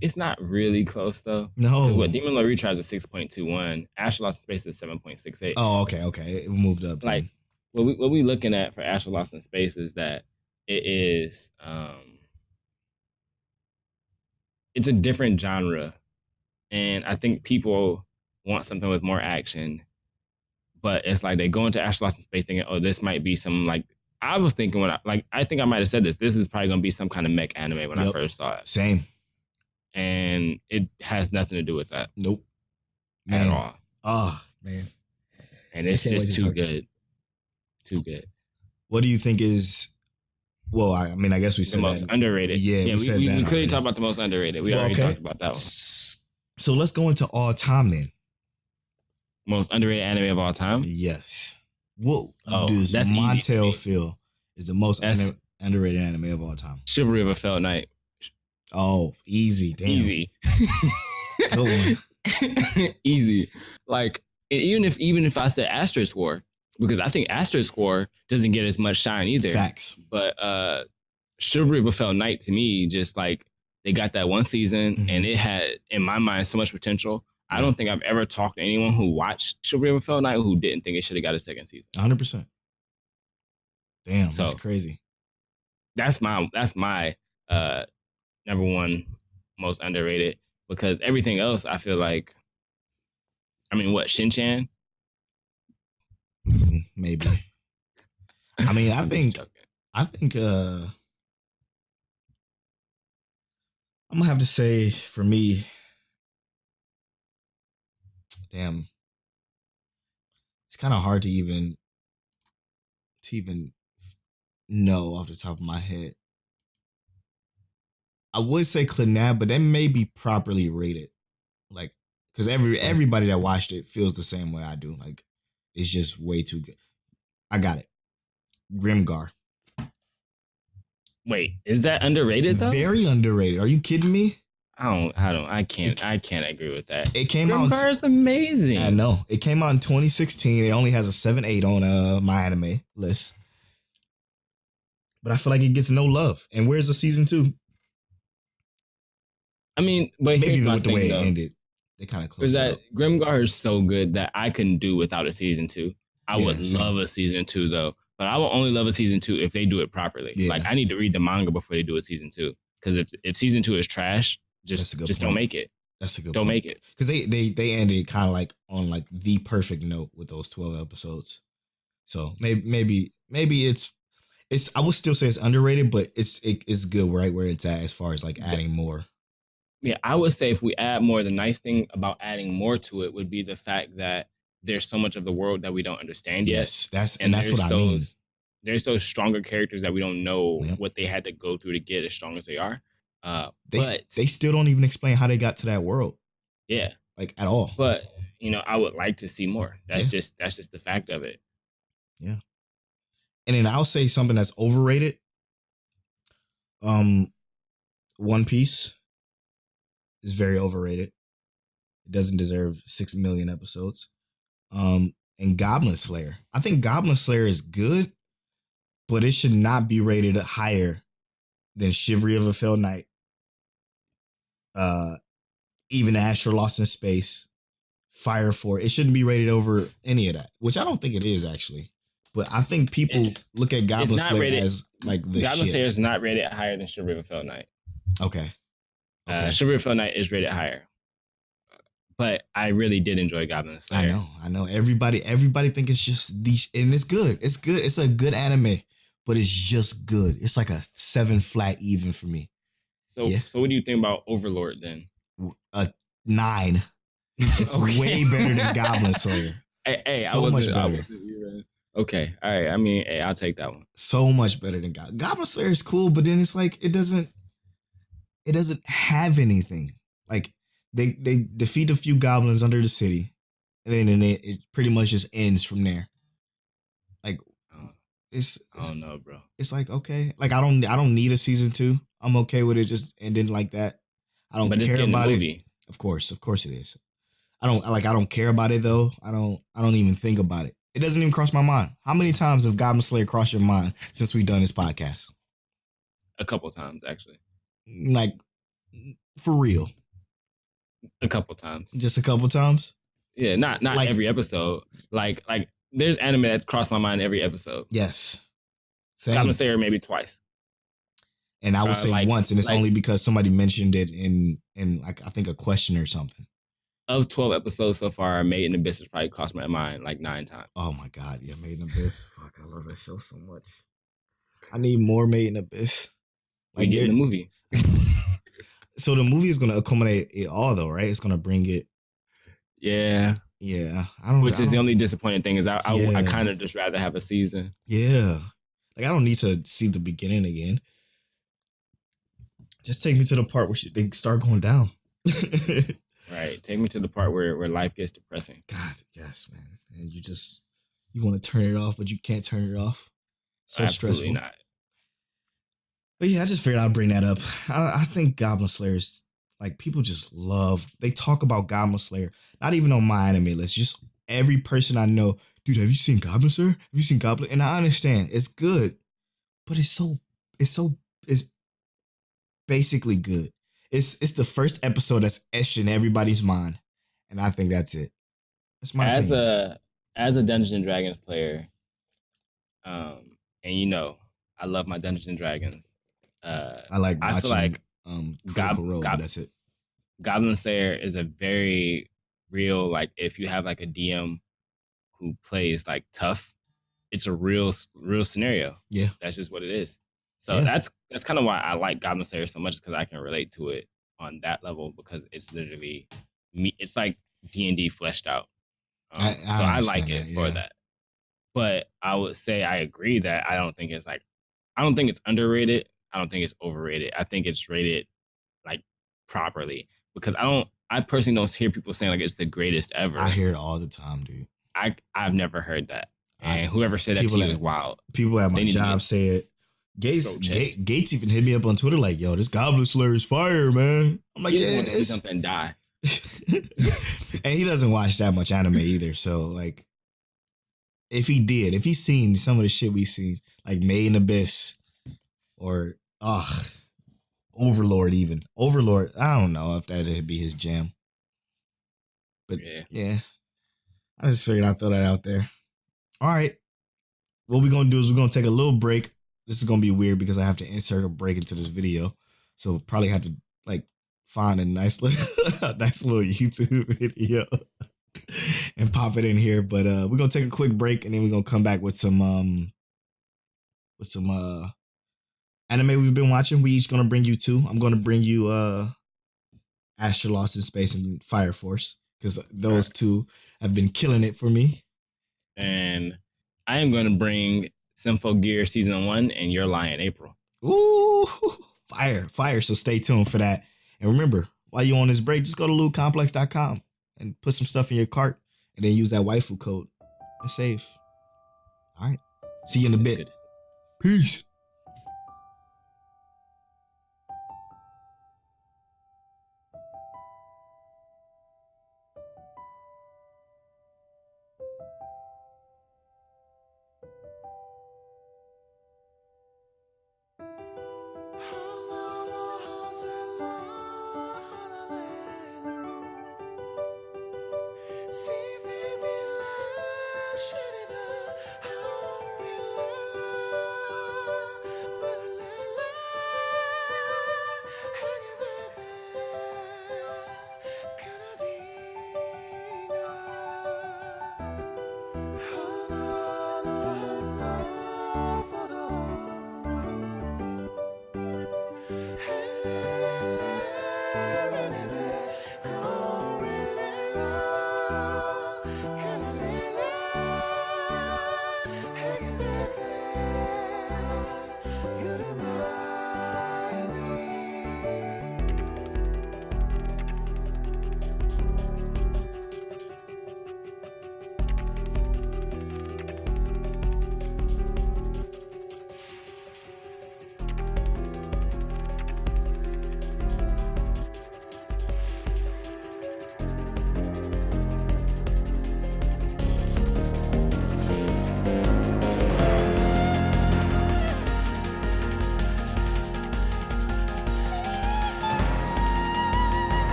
Speaker 1: It's not really close though.
Speaker 2: No.
Speaker 1: What Demon Lord Retry is a 6.21. Asher Lost in Space is 7.68.
Speaker 2: Oh, okay. It moved up.
Speaker 1: Like what we looking at for Asher Lost in Space is that it is it's a different genre, and I think people want something with more action, but it's like they go into Asher Lost in Space thinking, oh, this might be some like I was thinking when I think I might have said this is probably gonna be some kind of mech anime when I first saw it.
Speaker 2: Same.
Speaker 1: And it has nothing to do with that.
Speaker 2: Nope.
Speaker 1: At all.
Speaker 2: Oh, man.
Speaker 1: And it's just too good. Too good.
Speaker 2: What do you think is, well, I mean, I guess we said
Speaker 1: the most underrated.
Speaker 2: Yeah, we said that.
Speaker 1: We clearly talked about the most underrated. We already talked about that one.
Speaker 2: So let's go into all time then.
Speaker 1: Most underrated anime of all time?
Speaker 2: Yes. What does Montel feel is the most underrated anime of all time?
Speaker 1: Chivalry of a Failed Knight.
Speaker 2: Oh, easy. Damn.
Speaker 1: Easy.
Speaker 2: Good one.
Speaker 1: Easy. Like, even if I said Asterisk War, because I think Asterisk War doesn't get as much shine either.
Speaker 2: Facts.
Speaker 1: But Chivalry of a Failed Knight, to me, just like they got that one season and it had, in my mind, so much potential. I don't think I've ever talked to anyone who watched Chivalry of a Failed Knight who didn't think it should have got a second season.
Speaker 2: 100%. Damn, that's crazy.
Speaker 1: That's my number one most underrated, because everything else I feel like, I mean, what, Shin-Chan?
Speaker 2: Maybe. I mean, I think I'm gonna have to say, for me, damn, it's kind of hard to even know off the top of my head. I would say Clannad, but that may be properly rated, like, because everybody that watched it feels the same way I do. Like, it's just way too good. I got it. Grimgar.
Speaker 1: Wait, is that underrated though?
Speaker 2: Very underrated. Are you kidding me?
Speaker 1: I can't agree with that.
Speaker 2: It came
Speaker 1: out. Grimgar is amazing.
Speaker 2: I know. It came out in 2016. It only has a 7.8 on my anime list. But I feel like it gets no love. And where's the season 2?
Speaker 1: I mean, but
Speaker 2: maybe
Speaker 1: here's my
Speaker 2: with the
Speaker 1: thing,
Speaker 2: way
Speaker 1: though.
Speaker 2: it ended. They kind of
Speaker 1: Because
Speaker 2: close it
Speaker 1: that
Speaker 2: up.
Speaker 1: Grimgar is so good that I couldn't do without a season 2. I would love a season 2 though, but I will only love a season 2 if they do it properly.
Speaker 2: Yeah.
Speaker 1: Like I need to read the manga before they do a season 2. Because if season 2 is trash, just don't make it.
Speaker 2: That's a good
Speaker 1: don't
Speaker 2: point.
Speaker 1: make it.
Speaker 2: Because they ended kind of like on like the perfect note with those 12 episodes. So maybe it's I would still say it's underrated, but it's good right where it's at as far as like adding more.
Speaker 1: Yeah, I would say if we add more, the nice thing about adding more to it would be the fact that there's so much of the world that we don't understand yet.
Speaker 2: Yes, that's what I mean.
Speaker 1: There's those stronger characters that we don't know what they had to go through to get as strong as they are.
Speaker 2: They still don't even explain how they got to that world.
Speaker 1: Yeah,
Speaker 2: like at all.
Speaker 1: But I would like to see more. That's just the fact of it.
Speaker 2: Yeah. And then I'll say something that's overrated. One Piece is very overrated. It doesn't deserve 6 million episodes. And Goblin Slayer. I think Goblin Slayer is good, but it should not be rated higher than Chivalry of a Failed Knight. Even Astro Lost in Space, Fire Force. It shouldn't be rated over any of that, which I don't think it is actually. But I think people look at Goblin Slayer as like the
Speaker 1: Goblin
Speaker 2: shit.
Speaker 1: Slayer is not rated higher than Chivalry of a Failed Knight.
Speaker 2: Okay.
Speaker 1: Chivalry of a Failed Knight is rated higher. But I really did enjoy Goblin Slayer.
Speaker 2: I know. Everybody think it's just these, and it's good. It's good. It's a good anime, but it's just good. It's like a 7 flat even for me.
Speaker 1: So what do you think about Overlord then?
Speaker 2: A 9. It's way better than Goblin Slayer.
Speaker 1: Hey,
Speaker 2: so much better.
Speaker 1: Okay, all right. I mean, hey, I'll take that one.
Speaker 2: So much better than Goblin Slayer is cool, but then it's like it doesn't have anything. Like they defeat a few goblins under the city, and then it pretty much just ends from there. Like it's
Speaker 1: I don't know, bro.
Speaker 2: It's like okay, like I don't need a season 2. I'm okay with it just ending like that. I don't care about it. Of course it is. I don't care about it though. I don't even think about it. It doesn't even cross my mind. How many times have Goblin Slayer crossed your mind since we've done this podcast?
Speaker 1: A couple times, actually.
Speaker 2: Like, for real?
Speaker 1: A couple times.
Speaker 2: Just a couple times?
Speaker 1: Yeah, not like, every episode. Like there's anime that crossed my mind every episode.
Speaker 2: Yes. Same.
Speaker 1: Goblin Slayer maybe twice.
Speaker 2: And I would say once, and it's only because somebody mentioned it in like I think a question or something.
Speaker 1: Of 12 episodes so far, Made in Abyss has probably crossed my mind like 9 times.
Speaker 2: Oh my God, yeah, Made in Abyss. Fuck, I love that show so much. I need more Made in Abyss.
Speaker 1: Like in the movie.
Speaker 2: So the movie is going to accommodate it all, though, right? It's going to bring it.
Speaker 1: Yeah.
Speaker 2: Yeah.
Speaker 1: Which is the only disappointing thing is I kind of just rather have a season.
Speaker 2: Yeah. Like I don't need to see the beginning again. Just take me to the part where they start going down.
Speaker 1: Right. Take me to the part where life gets depressing.
Speaker 2: God, yes, man. And you want to turn it off, but you can't turn it off. So
Speaker 1: Absolutely
Speaker 2: stressful.
Speaker 1: Not.
Speaker 2: But yeah, I just figured I'd bring that up. I think Goblin Slayer's like people just they talk about Goblin Slayer, not even on my anime list, just every person I know. Dude, have you seen Goblin Slayer? Have you seen Goblin? And I understand it's good, but it's basically good. It's the first episode that's etched in everybody's mind, and I think that's it. That's my opinion.
Speaker 1: As a Dungeons and Dragons player, and I love my Dungeons and Dragons.
Speaker 2: I like watching. I feel like but that's it.
Speaker 1: Goblin Slayer is a very real, like if you have like a DM who plays like tough, it's a real scenario.
Speaker 2: Yeah,
Speaker 1: that's just what it is. So that's kind of why I like Goblin Slayer so much, because I can relate to it on that level, because it's literally me. It's like D&D fleshed out. So I like it for that. But I would say I agree that I don't think it's underrated. I don't think it's overrated. I think it's rated like properly, because I personally don't hear people saying like it's the greatest ever.
Speaker 2: I hear it all the time, dude.
Speaker 1: I've never heard that. And whoever said that to you is wild.
Speaker 2: People at my job say it. Gates even hit me up on Twitter like, yo, this Goblin Slayer is fire, man. I'm like,
Speaker 1: yeah, want to see something die.
Speaker 2: And he doesn't watch that much anime either. So like, if he's seen some of the shit we seen, like Made in Abyss or Overlord even. Overlord, I don't know if that'd be his jam. But yeah, I just figured I'd throw that out there. All right. What we're going to do is we're going to take a little break. This is going to be weird because I have to insert a break into this video. So probably have to like find a nice little YouTube video and pop it in here. But we're going to take a quick break and then we're going to come back with some anime we've been watching. We each going to bring you two. I'm going to bring you Astro Lost in Space and Fire Force because those two have been killing it for me.
Speaker 1: And I am going to bring Sympho Gear Season 1 and Your Lion April.
Speaker 2: Ooh, fire. So stay tuned for that. And remember, while you're on this break, just go to lootcomplex.com and put some stuff in your cart and then use that waifu code and save. All right. See you in a bit. Peace.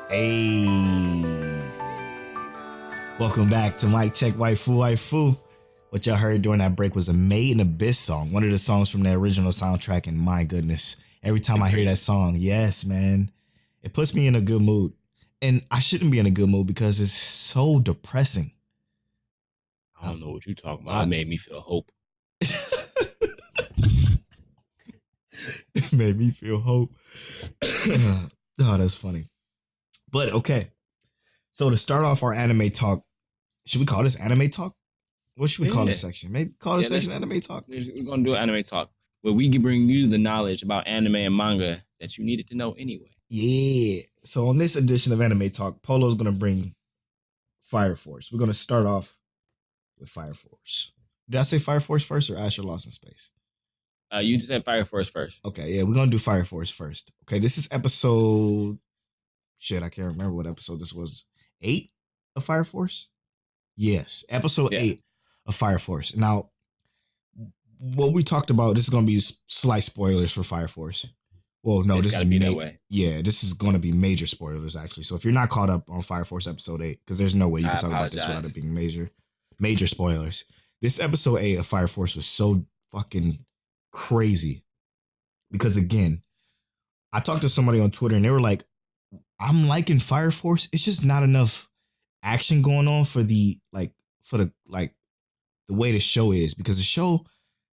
Speaker 2: Hey, welcome back to Mic Check Waifu. What y'all heard during that break was a Made in Abyss song, one of the songs from the original soundtrack, and my goodness, every time I hear that song, yes, man, it puts me in a good mood. And I shouldn't be in a good mood because it's so depressing.
Speaker 1: I don't know what you're talking about. It made me feel hope.
Speaker 2: It made me feel hope. Oh, that's funny. But okay, so to start off our anime talk, should we call this anime talk? What should we call this section? Maybe call this section anime talk.
Speaker 1: We're gonna do anime talk where we can bring you the knowledge about anime and manga that you needed to know anyway.
Speaker 2: Yeah. So on this edition of Anime Talk, Polo's gonna bring Fire Force. We're gonna start off with Fire Force. Did I say Fire Force first or Astro Lost in Space?
Speaker 1: You just said Fire Force first.
Speaker 2: Okay, yeah, we're gonna do Fire Force first. Okay, this is episode. Shit, I can't remember what episode this was. 8 of Fire Force? Yes, episode 8 of Fire Force. Now, what we talked about, this is going to be slight spoilers for Fire Force. Well, no,
Speaker 1: It's
Speaker 2: this
Speaker 1: got
Speaker 2: is
Speaker 1: to be that way.
Speaker 2: yeah, this is going to be major spoilers actually. So if you're not caught up on Fire Force episode 8, because there's no way you
Speaker 1: I
Speaker 2: can talk about this without
Speaker 1: apologize.
Speaker 2: it being major spoilers. This episode 8 of Fire Force was so fucking crazy because again, I talked to somebody on Twitter and they were like, I'm liking Fire Force. It's just not enough action going on for the the way the show is, because the show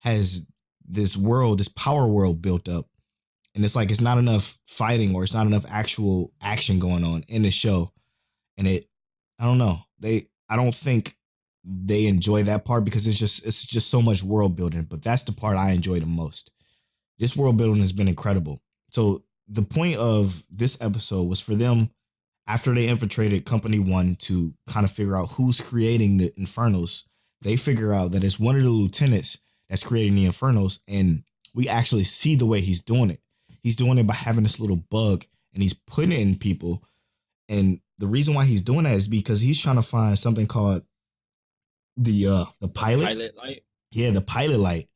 Speaker 2: has this world, this power world built up, and it's like it's not enough fighting or it's not enough actual action going on in the show, and I don't know, I don't think they enjoy that part because it's just so much world building, but that's the part I enjoy the most. This world building has been incredible. So the point of this episode was for them, after they infiltrated Company 1 to kind of figure out who's creating the Infernos, they figure out that it's one of the lieutenants that's creating the Infernos, and we actually see the way he's doing it. He's doing it by having this little bug, and he's putting it in people. And the reason why he's doing that is because he's trying to find something called the pilot.
Speaker 1: Pilot light?
Speaker 2: Yeah, the pilot light,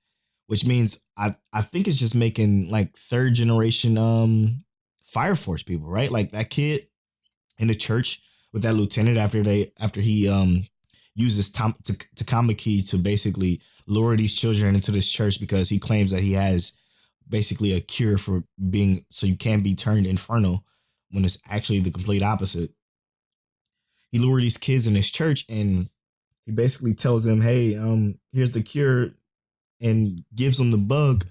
Speaker 2: which means I think it's just making like third generation Fire Force people, right? Like that kid in the church with that lieutenant after he uses Takamaki to basically lure these children into this church because he claims that he has basically a cure for being, so you can be turned infernal, when it's actually the complete opposite. He lured these kids in his church and he basically tells them, hey, here's the cure, and gives them the bug,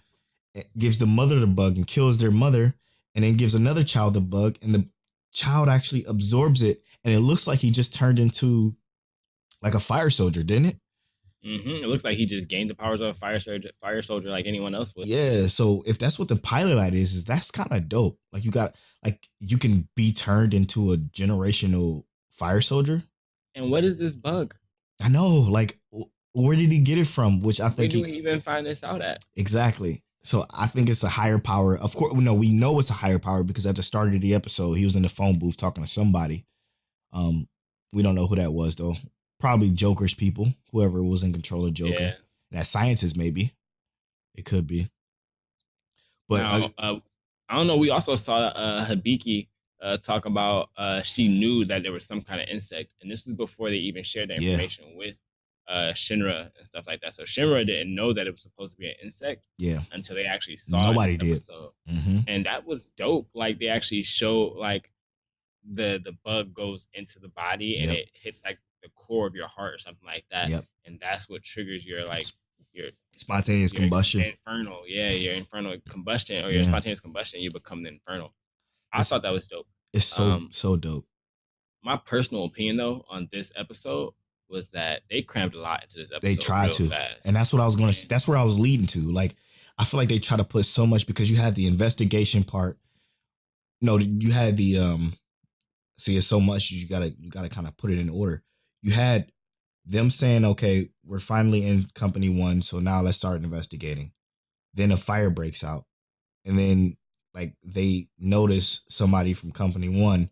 Speaker 2: gives the mother the bug and kills their mother, and then gives another child the bug, and the child actually absorbs it, and it looks like he just turned into like a fire soldier, didn't it?
Speaker 1: It looks like he just gained the powers of a fire soldier like anyone else would.
Speaker 2: Yeah, so if that's what the pilot light is that's kind of dope. Like you can be turned into a generational fire soldier.
Speaker 1: And what is this bug?
Speaker 2: I know, like where did he get it from? Which I think
Speaker 1: Where do we even find this out at?
Speaker 2: Exactly. So I think it's a higher power. Of course, we know it's a higher power because at the start of the episode, he was in the phone booth talking to somebody. We don't know who that was though. Probably Joker's people, whoever was in control of Joker.
Speaker 1: Yeah.
Speaker 2: That scientist, maybe. It could be. But
Speaker 1: now, I don't know. We also saw Hibiki talk about she knew that there was some kind of insect, and this was before they even shared the information with Shinra and stuff like that. So Shinra didn't know that it was supposed to be an insect until they actually saw
Speaker 2: Nobody
Speaker 1: it
Speaker 2: did.
Speaker 1: And that was dope. Like they actually show like the bug goes into the body and it hits like the core of your heart or something like that. And that's what triggers your like your
Speaker 2: spontaneous combustion.
Speaker 1: Infernal. Yeah, your infernal combustion or your spontaneous combustion, you become the infernal. I thought that was dope.
Speaker 2: It's so dope.
Speaker 1: My personal opinion though on this episode was that they crammed a lot into this episode.
Speaker 2: They tried to.
Speaker 1: Fast.
Speaker 2: And that's what I was gonna that's where I was leading to. Like I feel like they try to put so much because you had the investigation part. No, you had the see, it's so much you gotta kind of put it in order. You had them saying, okay, we're finally in Company 1, so now let's start investigating. Then a fire breaks out. And then like they notice somebody from Company 1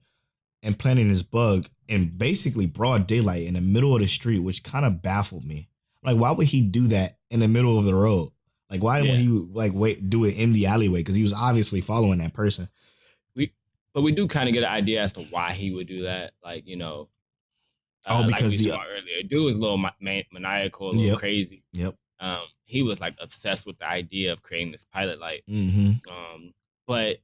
Speaker 2: implanting this bug in basically broad daylight in the middle of the street, which kind of baffled me. Like, why would he do that in the middle of the road? Like, why didn't he like do it in the alleyway? Because he was obviously following that person.
Speaker 1: But we do kind of get an idea as to why he would do that. Like,
Speaker 2: because
Speaker 1: like we saw earlier, dude was a little maniacal, a little crazy. He was like obsessed with the idea of creating this pilot light. But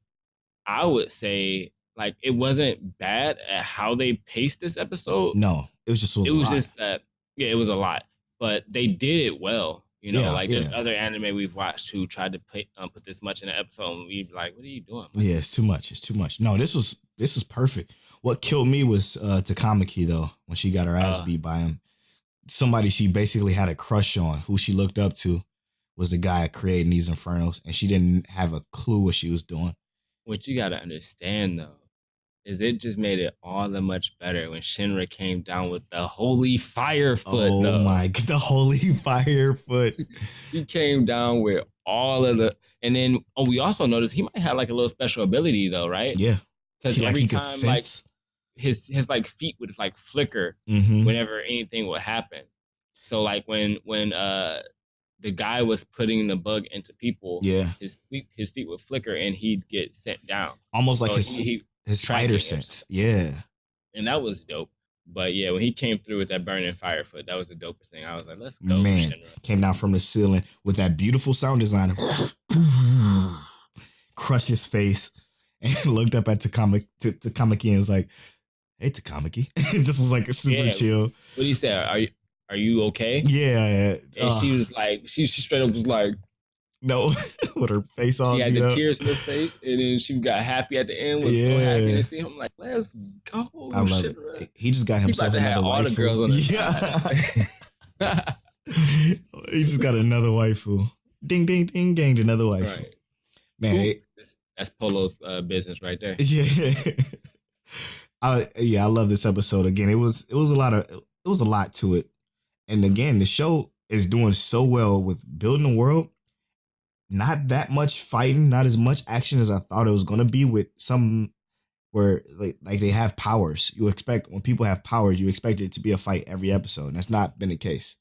Speaker 1: I would say like it wasn't bad at how they paced this episode.
Speaker 2: No, it was just
Speaker 1: that it was a lot, but they did it well. There's other anime we've watched who tried to put this much in an episode, and we'd be like, "What are you doing?"
Speaker 2: Yeah, it's too much. It's too much. No, this was perfect. What killed me was Takamaki though, when she got her ass beat by him. Somebody she basically had a crush on, who she looked up to, was the guy creating these infernos, and she didn't have a clue what she was doing.
Speaker 1: What you gotta understand though, is it just made it all the much better when Shinra came down with the holy fire foot.
Speaker 2: Oh my god, the holy fire foot.
Speaker 1: He came down with all of the, and then we also noticed he might have like a little special ability though, right?
Speaker 2: Yeah,
Speaker 1: because every time like his like feet would like flicker whenever anything would happen. So like when the guy was putting the bug into people.
Speaker 2: Yeah.
Speaker 1: His feet would flicker and he'd get sent down.
Speaker 2: Almost like
Speaker 1: So
Speaker 2: his
Speaker 1: tracking
Speaker 2: spider sense.
Speaker 1: himself.
Speaker 2: Yeah.
Speaker 1: And that was dope. But yeah, when he came through with that burning fire foot, that was the dopest thing. I was like, let's go.
Speaker 2: Man,
Speaker 1: Shinra.
Speaker 2: came down from the ceiling with that beautiful sound design. Crushed his face and looked up at Takamaki and was like, hey, Takamaki. It just was like super chill.
Speaker 1: What did he say? Are you okay?
Speaker 2: Yeah.
Speaker 1: And she was like, she straight up was like,
Speaker 2: no, with her face off.
Speaker 1: She had the tears in her face, and then she got happy at the end. Was so happy to see him. I'm like, let's go.
Speaker 2: I love it. He just got himself another waifu. All the girls on He just got another waifu. Ding, ding, ding, gang, another waifu. Right. Man,
Speaker 1: that's Polo's business right there.
Speaker 2: Yeah. I love this episode. Again, it was a lot to it. And again, the show is doing so well with building a world. Not that much fighting, not as much action as I thought it was going to be, with some where like they have powers. You expect, when people have powers, you expect it to be a fight every episode. And that's not been the case,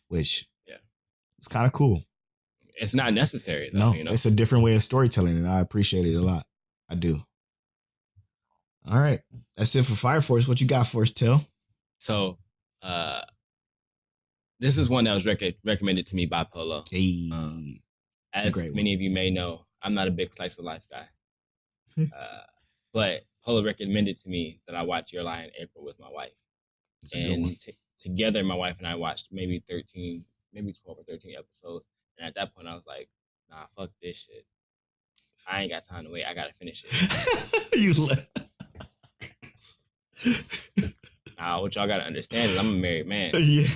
Speaker 2: which it's kind of cool.
Speaker 1: It's not necessary, though.
Speaker 2: No, it's a different way of storytelling, and I appreciate it a lot. I do. All right. That's it for Fire Force. What you got for us, Till?
Speaker 1: So, this is one that was recommended to me by Polo.
Speaker 2: Hey.
Speaker 1: As many of you may know, I'm not a big slice of life guy. But Polo recommended to me that I watch Your Lie in April with my wife. And together, my wife and I watched maybe 12 or 13 episodes. And at that point, I was like, nah, fuck this shit. I ain't got time to wait. I got to finish it.
Speaker 2: You left.
Speaker 1: Nah, what y'all got to understand is I'm a married man.
Speaker 2: Yeah.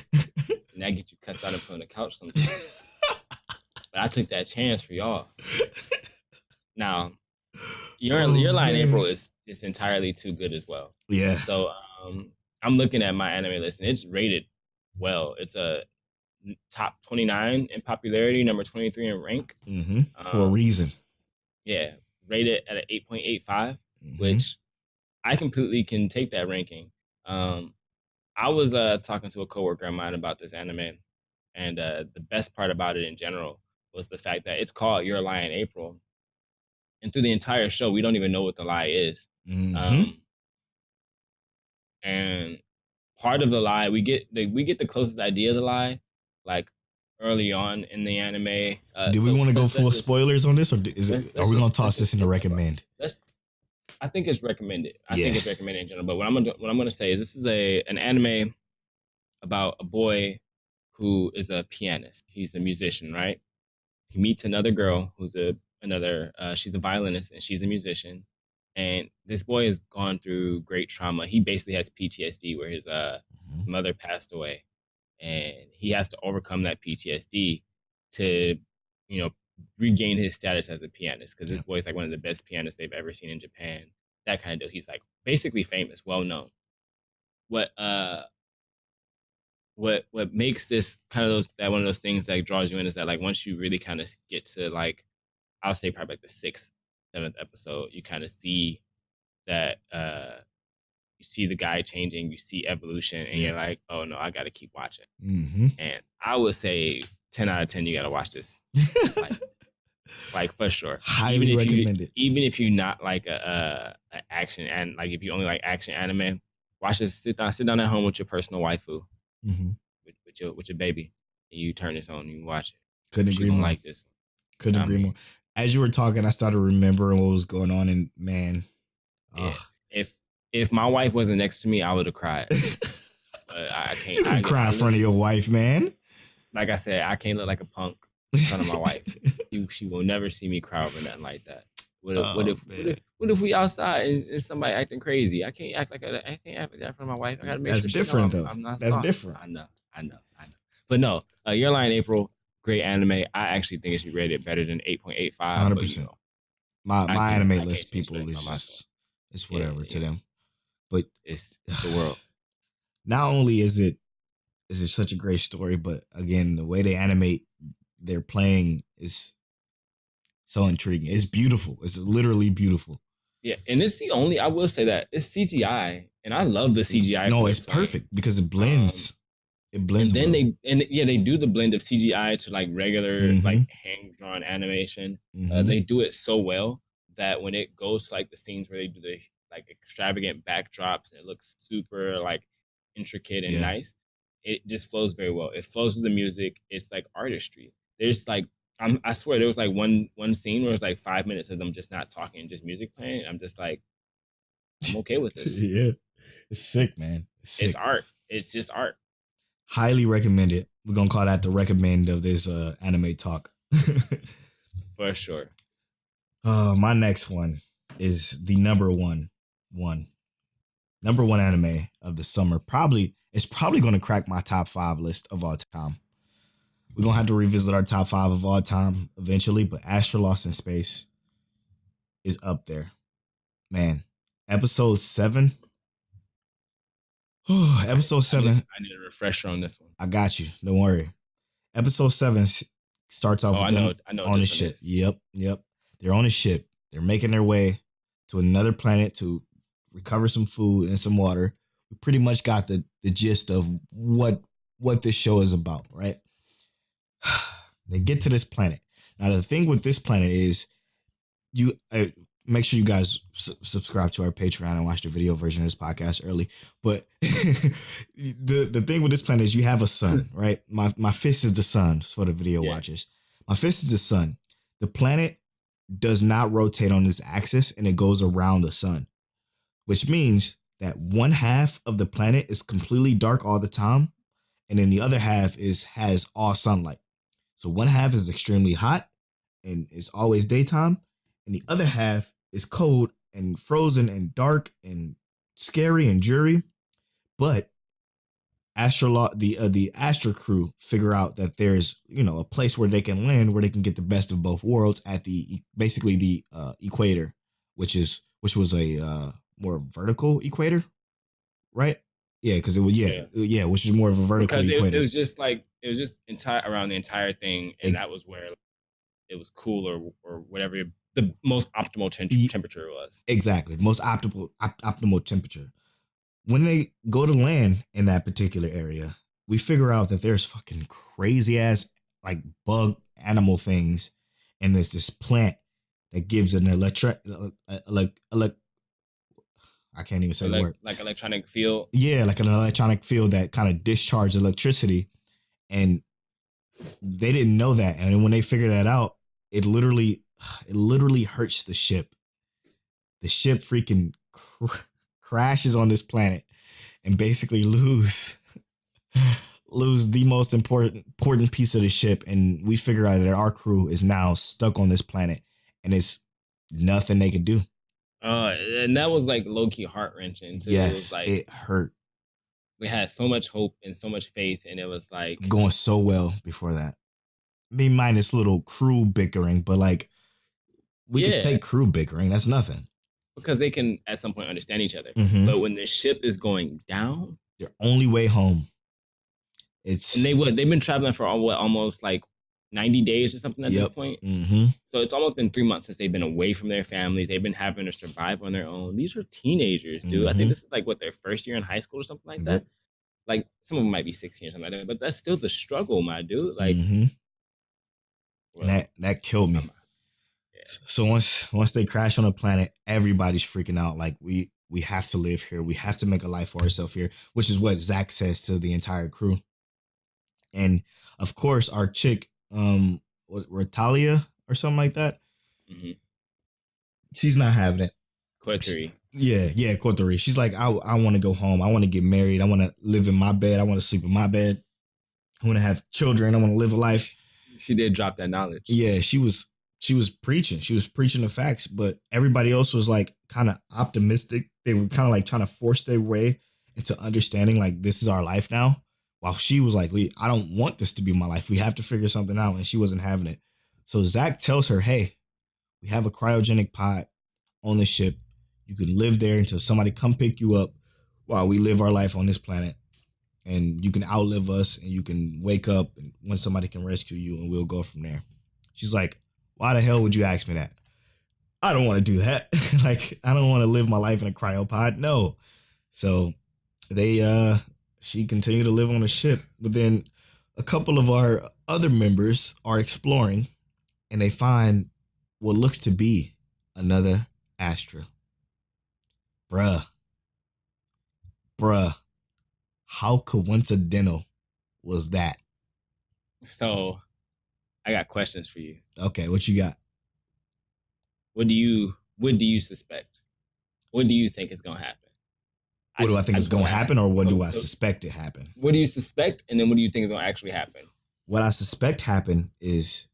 Speaker 1: And that gets you cussed out and put on the couch sometimes. But I took that chance for y'all. Now, Your Lie in April is entirely too good as well.
Speaker 2: Yeah.
Speaker 1: So I'm looking at my anime list, and it's rated well. It's a top 29 in popularity, number 23 in rank.
Speaker 2: Mm-hmm. For a reason.
Speaker 1: Yeah. Rated at an 8.85, which I completely can take that ranking. I was talking to a coworker of mine about this anime, and the best part about it in general was the fact that it's called Your Lie in April. And through the entire show, we don't even know what the lie is. And part of the lie, we get the closest idea of the lie, like early on in the anime.
Speaker 2: Do we want to go full spoilers on this, or are we going to toss this in the recommend?
Speaker 1: I think it's recommended. I think it's recommended in general. But what I'm gonna say is, this is an anime about a boy who is a pianist. He's a musician, right? He meets another girl who's she's a violinist and she's a musician. And this boy has gone through great trauma. He basically has PTSD, where his mother passed away, and he has to overcome that PTSD to, regain his status as a pianist, because this boy is like one of the best pianists they've ever seen in Japan. That kind of deal. He's like basically famous, well known. What makes this kind of one of those things that draws you in is that, like, once you really kind of get to, like, I'll say probably like the 6th, 7th episode, you kind of see that you see the guy changing, you see evolution, and you're like, oh no, I got to keep watching. And I would say 10 out of 10, you got to watch this. like for sure.
Speaker 2: Highly recommended.
Speaker 1: Even if you're not like a action, and like if you only like action anime, watch this. Sit down at home with your personal waifu, with your baby, and you turn this on and you watch it.
Speaker 2: Couldn't agree more.
Speaker 1: Like this.
Speaker 2: Couldn't agree more. As you were talking, I started remembering what was going on, and man,
Speaker 1: if my wife wasn't next to me, I would have cried. But I can't.
Speaker 2: You can cry in front of your wife, man.
Speaker 1: Like I said, I can't look like a punk in front of my wife. She will never see me cry over nothing like that. What if we outside and somebody acting crazy? I can't act like that in front of my wife. I gotta make
Speaker 2: That's
Speaker 1: sure
Speaker 2: different, though.
Speaker 1: I'm not.
Speaker 2: That's
Speaker 1: soft.
Speaker 2: different.
Speaker 1: I know. But no, Your Lie in April, great anime. I actually think it should be rated better than 8.85.
Speaker 2: 100%. My anime list people is just, it's whatever to them. But
Speaker 1: it's the world.
Speaker 2: Not only is it such a great story, but again, the way they animate their playing is so intriguing. It's beautiful. It's literally beautiful.
Speaker 1: Yeah, and I will say that it's CGI, and I love the CGI.
Speaker 2: No, it's perfect because it blends. It blends
Speaker 1: and then
Speaker 2: well.
Speaker 1: they do the blend of CGI to like regular like hand drawn animation. They do it so well that when it goes to like the scenes where they do the like extravagant backdrops and it looks super like intricate and nice, it just flows very well. It flows with the music. It's like artistry. There's like I swear there was like one scene where it was like 5 minutes of them just not talking and just music playing. I'm just like, I'm okay with this.
Speaker 2: Yeah, it's sick, man.
Speaker 1: It's art. It's just art.
Speaker 2: Highly recommend it. We're gonna call that the recommend of this anime talk.
Speaker 1: For sure.
Speaker 2: My next one is the number one anime of the summer. It's probably gonna crack my top 5 list of all time. We're gonna have to revisit our top 5 of all time eventually, but Astro Lost in Space is up there. Man, episode 7. Episode 7.
Speaker 1: I need a refresher on this one.
Speaker 2: I got you. Don't worry. Episode 7 starts off with them on a ship. Yep. They're on a ship. They're making their way to another planet to recover some food and some water. We pretty much got the gist of what this show is about, right? They get to this planet. Now, the thing with this planet is you make sure you guys subscribe to our Patreon and watch the video version of this podcast early. But the thing with this planet is you have a sun, right? My fist is the sun for the video watchers. My fist is the sun. The planet does not rotate on this axis and it goes around the sun, which means that one half of the planet is completely dark all the time. And then the other half has all sunlight. So one half is extremely hot and it's always daytime. And the other half is cold and frozen and dark and scary and dreary. But the Astro crew figure out that there's, a place where they can land, where they can get the best of both worlds at the equator, which was a more vertical equator, right? Yeah, because it was which is more of a vertical equator.
Speaker 1: It was just around the entire thing, and that was where it was cool or whatever the most optimal temperature was.
Speaker 2: Exactly, most optimal temperature. When they go to land in that particular area, we figure out that there's fucking crazy ass like bug animal things, and there's this plant that gives an I can't even say the word.
Speaker 1: Like electronic field?
Speaker 2: Yeah, like an electronic field that kind of discharges electricity. And they didn't know that. And when they figure that out, it literally hurts the ship. The ship freaking crashes on this planet and basically lose the most important piece of the ship. And we figure out that our crew is now stuck on this planet and it's nothing they could do.
Speaker 1: And that was like low-key heart-wrenching too.
Speaker 2: Yes, it hurt.
Speaker 1: We had so much hope and so much faith, and it was like
Speaker 2: going so well before that. Maybe minus little crew bickering, but like we could take crew bickering. That's nothing.
Speaker 1: Because they can at some point understand each other.
Speaker 2: Mm-hmm.
Speaker 1: But when the ship is going down,
Speaker 2: their only way home.
Speaker 1: And they've been traveling for almost like 90 days or something at this point.
Speaker 2: Mm-hmm.
Speaker 1: So it's almost been 3 months since they've been away from their families. They've been having to survive on their own. These are teenagers, dude.
Speaker 2: Mm-hmm.
Speaker 1: I think this is like their first year in high school or something like that. Like some of them might be 16 or something like that, but that's still the struggle, my dude. Like,
Speaker 2: well, that killed me. Yeah. So once they crash on a planet, everybody's freaking out. Like we have to live here. We have to make a life for ourselves here, which is what Zach says to the entire crew. And of course, our chick, Ratalia or something like that.
Speaker 1: Mm-hmm.
Speaker 2: She's not having it.
Speaker 1: Kotori.
Speaker 2: Yeah, Kotori. She's like, I want to go home. I want to get married. I want to live in my bed. I want to sleep in my bed. I want to have children. I want to live a life.
Speaker 1: She did drop that knowledge.
Speaker 2: Yeah, she was preaching. She was preaching the facts, but everybody else was like kind of optimistic. They were kind of like trying to force their way into understanding like this is our life now. While she was like, I don't want this to be my life. We have to figure something out. And she wasn't having it. So Zach tells her, hey, we have a cryogenic pod on the ship. You can live there until somebody come pick you up while we live our life on this planet. And you can outlive us and you can wake up and when somebody can rescue you and we'll go from there. She's like, why the hell would you ask me that? I don't want to do that. Like, I don't want to live my life in a cryopod. No. So she continued to live on the ship. But then a couple of our other members are exploring, and they find what looks to be another Astra. Bruh, how coincidental was that?
Speaker 1: So I got questions for you.
Speaker 2: Okay, what you got?
Speaker 1: What do you suspect? What do you think is gonna happen?
Speaker 2: What do I think is going to happen, or what do I
Speaker 1: so
Speaker 2: suspect it happen?
Speaker 1: what do you suspect, and then what do you think is gonna actually happen?
Speaker 2: What I suspect happened is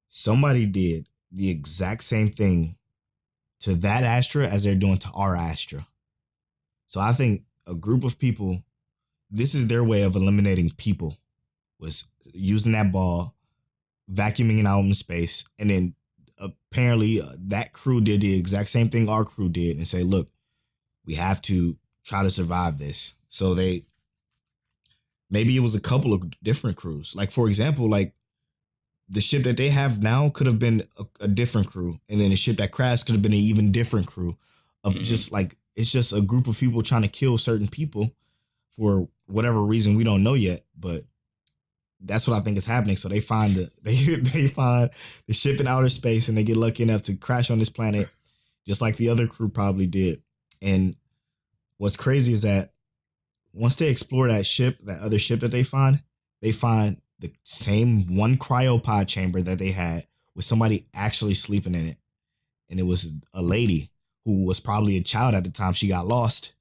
Speaker 2: somebody did the exact same thing to that Astra as they're doing to our Astra. So I think a group of people, this is their way of eliminating people, was using that ball, vacuuming it out in space, and then apparently that crew did the exact same thing our crew did and say, look, we have to try to survive this. So maybe it was a couple of different crews. Like, for example, like the ship that they have now could have been a different crew. And then the ship that crashed could have been an even different crew of just like, it's just a group of people trying to kill certain people for whatever reason we don't know yet. But that's what I think is happening. So they find they find the ship in outer space, and they get lucky enough to crash on this planet, just like the other crew probably did. And what's crazy is that once they explore that ship, that other ship that they find the same one cryopod chamber that they had with somebody actually sleeping in it. And it was a lady who was probably a child at the time she got lost,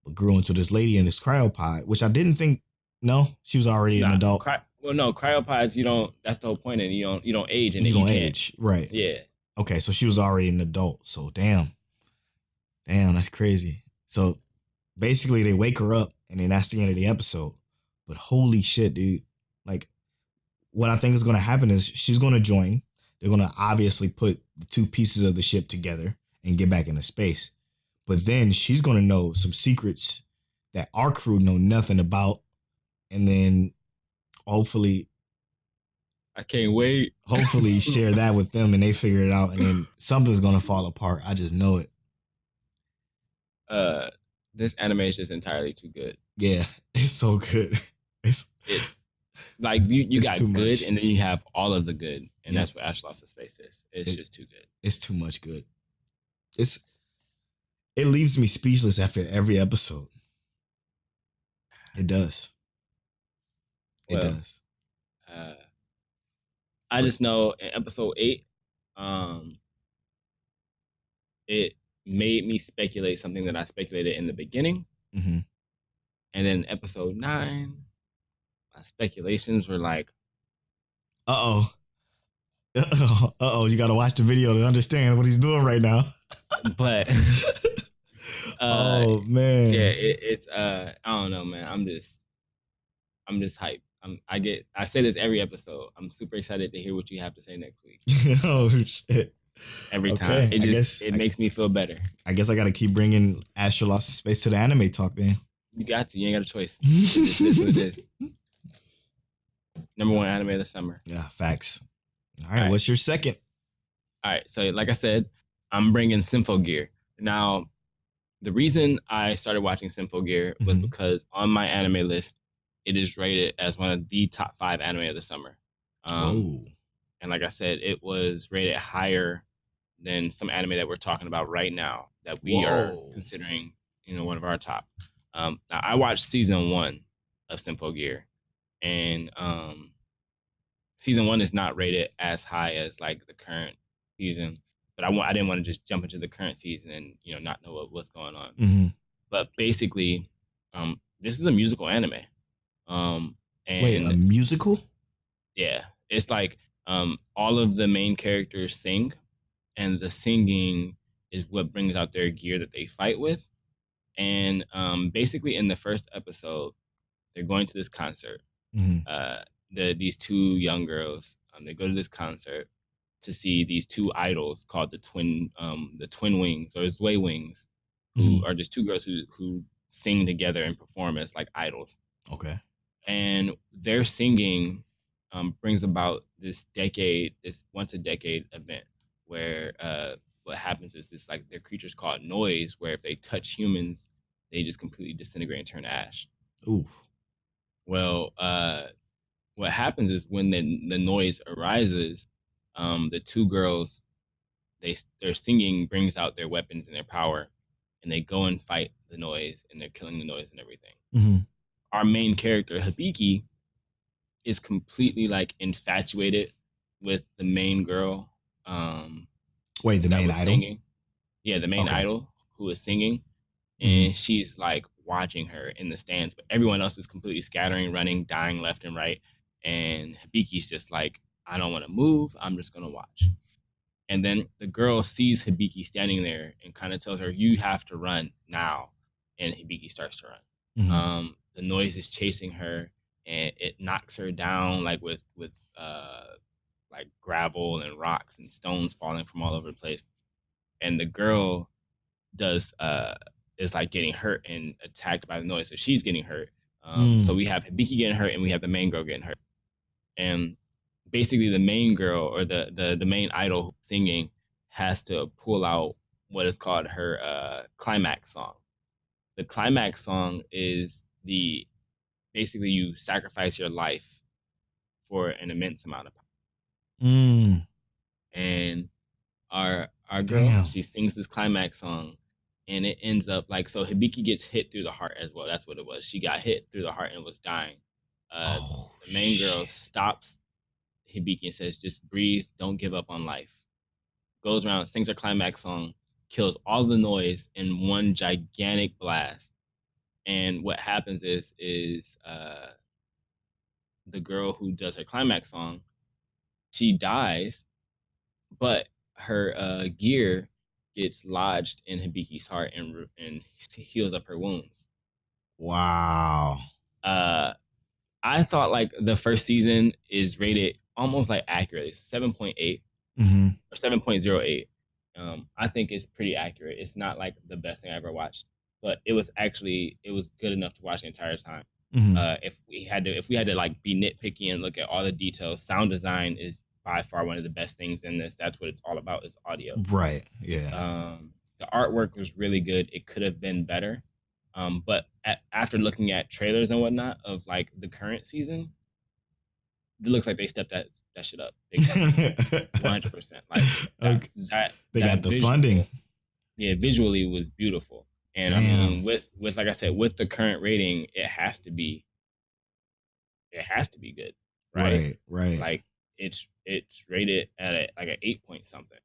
Speaker 2: but grew into this lady in this cryopod, which I didn't think. No, she was already an adult.
Speaker 1: No, cryopods, you don't. That's the whole point, and you don't age, and
Speaker 2: you don't age, right?
Speaker 1: Yeah.
Speaker 2: Okay, so she was already an adult. So damn, that's crazy. So basically, they wake her up, and then that's the end of the episode. But holy shit, dude! Like, what I think is going to happen is she's going to join. They're going to obviously put the two pieces of the ship together and get back into space. But then she's going to know some secrets that our crew know nothing about. And then hopefully,
Speaker 1: I can't wait.
Speaker 2: Hopefully share that with them and they figure it out. And then something's going to fall apart. I just know it.
Speaker 1: This anime is just entirely too good.
Speaker 2: Yeah, it's so good. It's
Speaker 1: like you got good
Speaker 2: much.
Speaker 1: and then you have all of the good. And that's what Ash Lost in Space is. It's just too good.
Speaker 2: It's too much good. It leaves me speechless after every episode. It does. It does.
Speaker 1: I just know in episode 8, it made me speculate something that I speculated in the beginning.
Speaker 2: Mm-hmm.
Speaker 1: And then episode 9, my speculations were like,
Speaker 2: uh-oh, you got to watch the video to understand what he's doing right now.
Speaker 1: But
Speaker 2: oh man,
Speaker 1: yeah, it's I don't know, man. I'm just hyped. I say this every episode. I'm super excited to hear what you have to say next week.
Speaker 2: Oh shit!
Speaker 1: Every time, it makes me feel better.
Speaker 2: I guess I got to keep bringing Astro Lost in Space to the anime talk, then.
Speaker 1: You got to. You ain't got a choice. This is what it is. #1 anime of the summer.
Speaker 2: Yeah, facts. All right, what's your second?
Speaker 1: All right, so like I said, I'm bringing Symphogear. Now, the reason I started watching Symphogear was because on my anime list, it is rated as one of the top 5 anime of the summer. And like I said, it was rated higher than some anime that we're talking about right now that we are considering, one of our top. Now, I watched season 1 of Symphogear, and season 1 is not rated as high as like the current season, but I didn't want to just jump into the current season and not know what's going on.
Speaker 2: Mm-hmm.
Speaker 1: But basically, this is a musical anime. And
Speaker 2: wait, a musical?
Speaker 1: Yeah, it's like all of the main characters sing, and the singing is what brings out their gear that they fight with. And basically, in the first episode, they're going to this concert.
Speaker 2: Mm-hmm.
Speaker 1: These 2 young girls, they go to this concert to see these 2 idols called the twin wings, or Zway wings, who are just 2 girls who sing together and perform as like idols.
Speaker 2: Okay.
Speaker 1: And their singing brings about this once a decade event where what happens is this, like, their creatures called noise, where if they touch humans, they just completely disintegrate and turn to ash.
Speaker 2: Ooh.
Speaker 1: Well, what happens is when the noise arises, the two girls their singing brings out their weapons and their power, and they go and fight the noise, and they're killing the noise and everything.
Speaker 2: Mm-hmm.
Speaker 1: Our main character Hibiki is completely like infatuated with the main girl.
Speaker 2: Wait, the
Speaker 1: that
Speaker 2: main
Speaker 1: was
Speaker 2: idol?
Speaker 1: singing. Yeah, the main
Speaker 2: Okay.
Speaker 1: idol who was singing,
Speaker 2: Mm-hmm.
Speaker 1: and she's like watching her in the stands, but everyone else is completely scattering, running, dying left and right, and Hibiki's just like, I don't want to move. I'm just gonna watch. And then the girl sees Hibiki standing there and kind of tells her, "You have to run now." And Hibiki starts to run.
Speaker 2: Mm-hmm.
Speaker 1: The noise is chasing her, and it knocks her down like with like gravel and rocks and stones falling from all over the place. And the girl does is like getting hurt and attacked by the noise, so she's getting hurt. So we have Hibiki getting hurt, and we have the main girl getting hurt. And basically, the main girl or the main idol singing has to pull out what is called her climax song. The climax song is the basically you sacrifice your life for an immense amount of power. And our girl,
Speaker 2: Damn.
Speaker 1: she sings this climax song, and it ends up like, so Hibiki gets hit through the heart as well. That's what it was. She got hit through the heart and was dying. The main girl stops Hibiki and says, "Just breathe, don't give up on life." Goes around, sings her climax song, kills all the noise in one gigantic blast. And what happens is the girl who does her climax song, she dies, but her gear gets lodged in Hibiki's heart and heals up her wounds.
Speaker 2: Wow.
Speaker 1: I thought like the first season is rated almost like accurate. It's 7.8
Speaker 2: Mm-hmm.
Speaker 1: or 7.08. I think it's pretty accurate. It's not like the best thing I ever watched, but it was good enough to watch the entire time.
Speaker 2: Mm-hmm.
Speaker 1: If we had to like be nitpicky and look at all the details, sound design is by far one of the best things in this. That's what it's all about, is audio.
Speaker 2: Right. Yeah.
Speaker 1: The artwork was really good. It could have been better. But after looking at trailers and whatnot of like the current season, it looks like they stepped that shit up. 100%. Like
Speaker 2: Okay. They got the
Speaker 1: visual,
Speaker 2: funding.
Speaker 1: Yeah, visually was beautiful. And
Speaker 2: Damn.
Speaker 1: I mean, with like I said, with the current rating, it has to be good, right?
Speaker 2: Right.
Speaker 1: Like it's rated at like an 8 point something.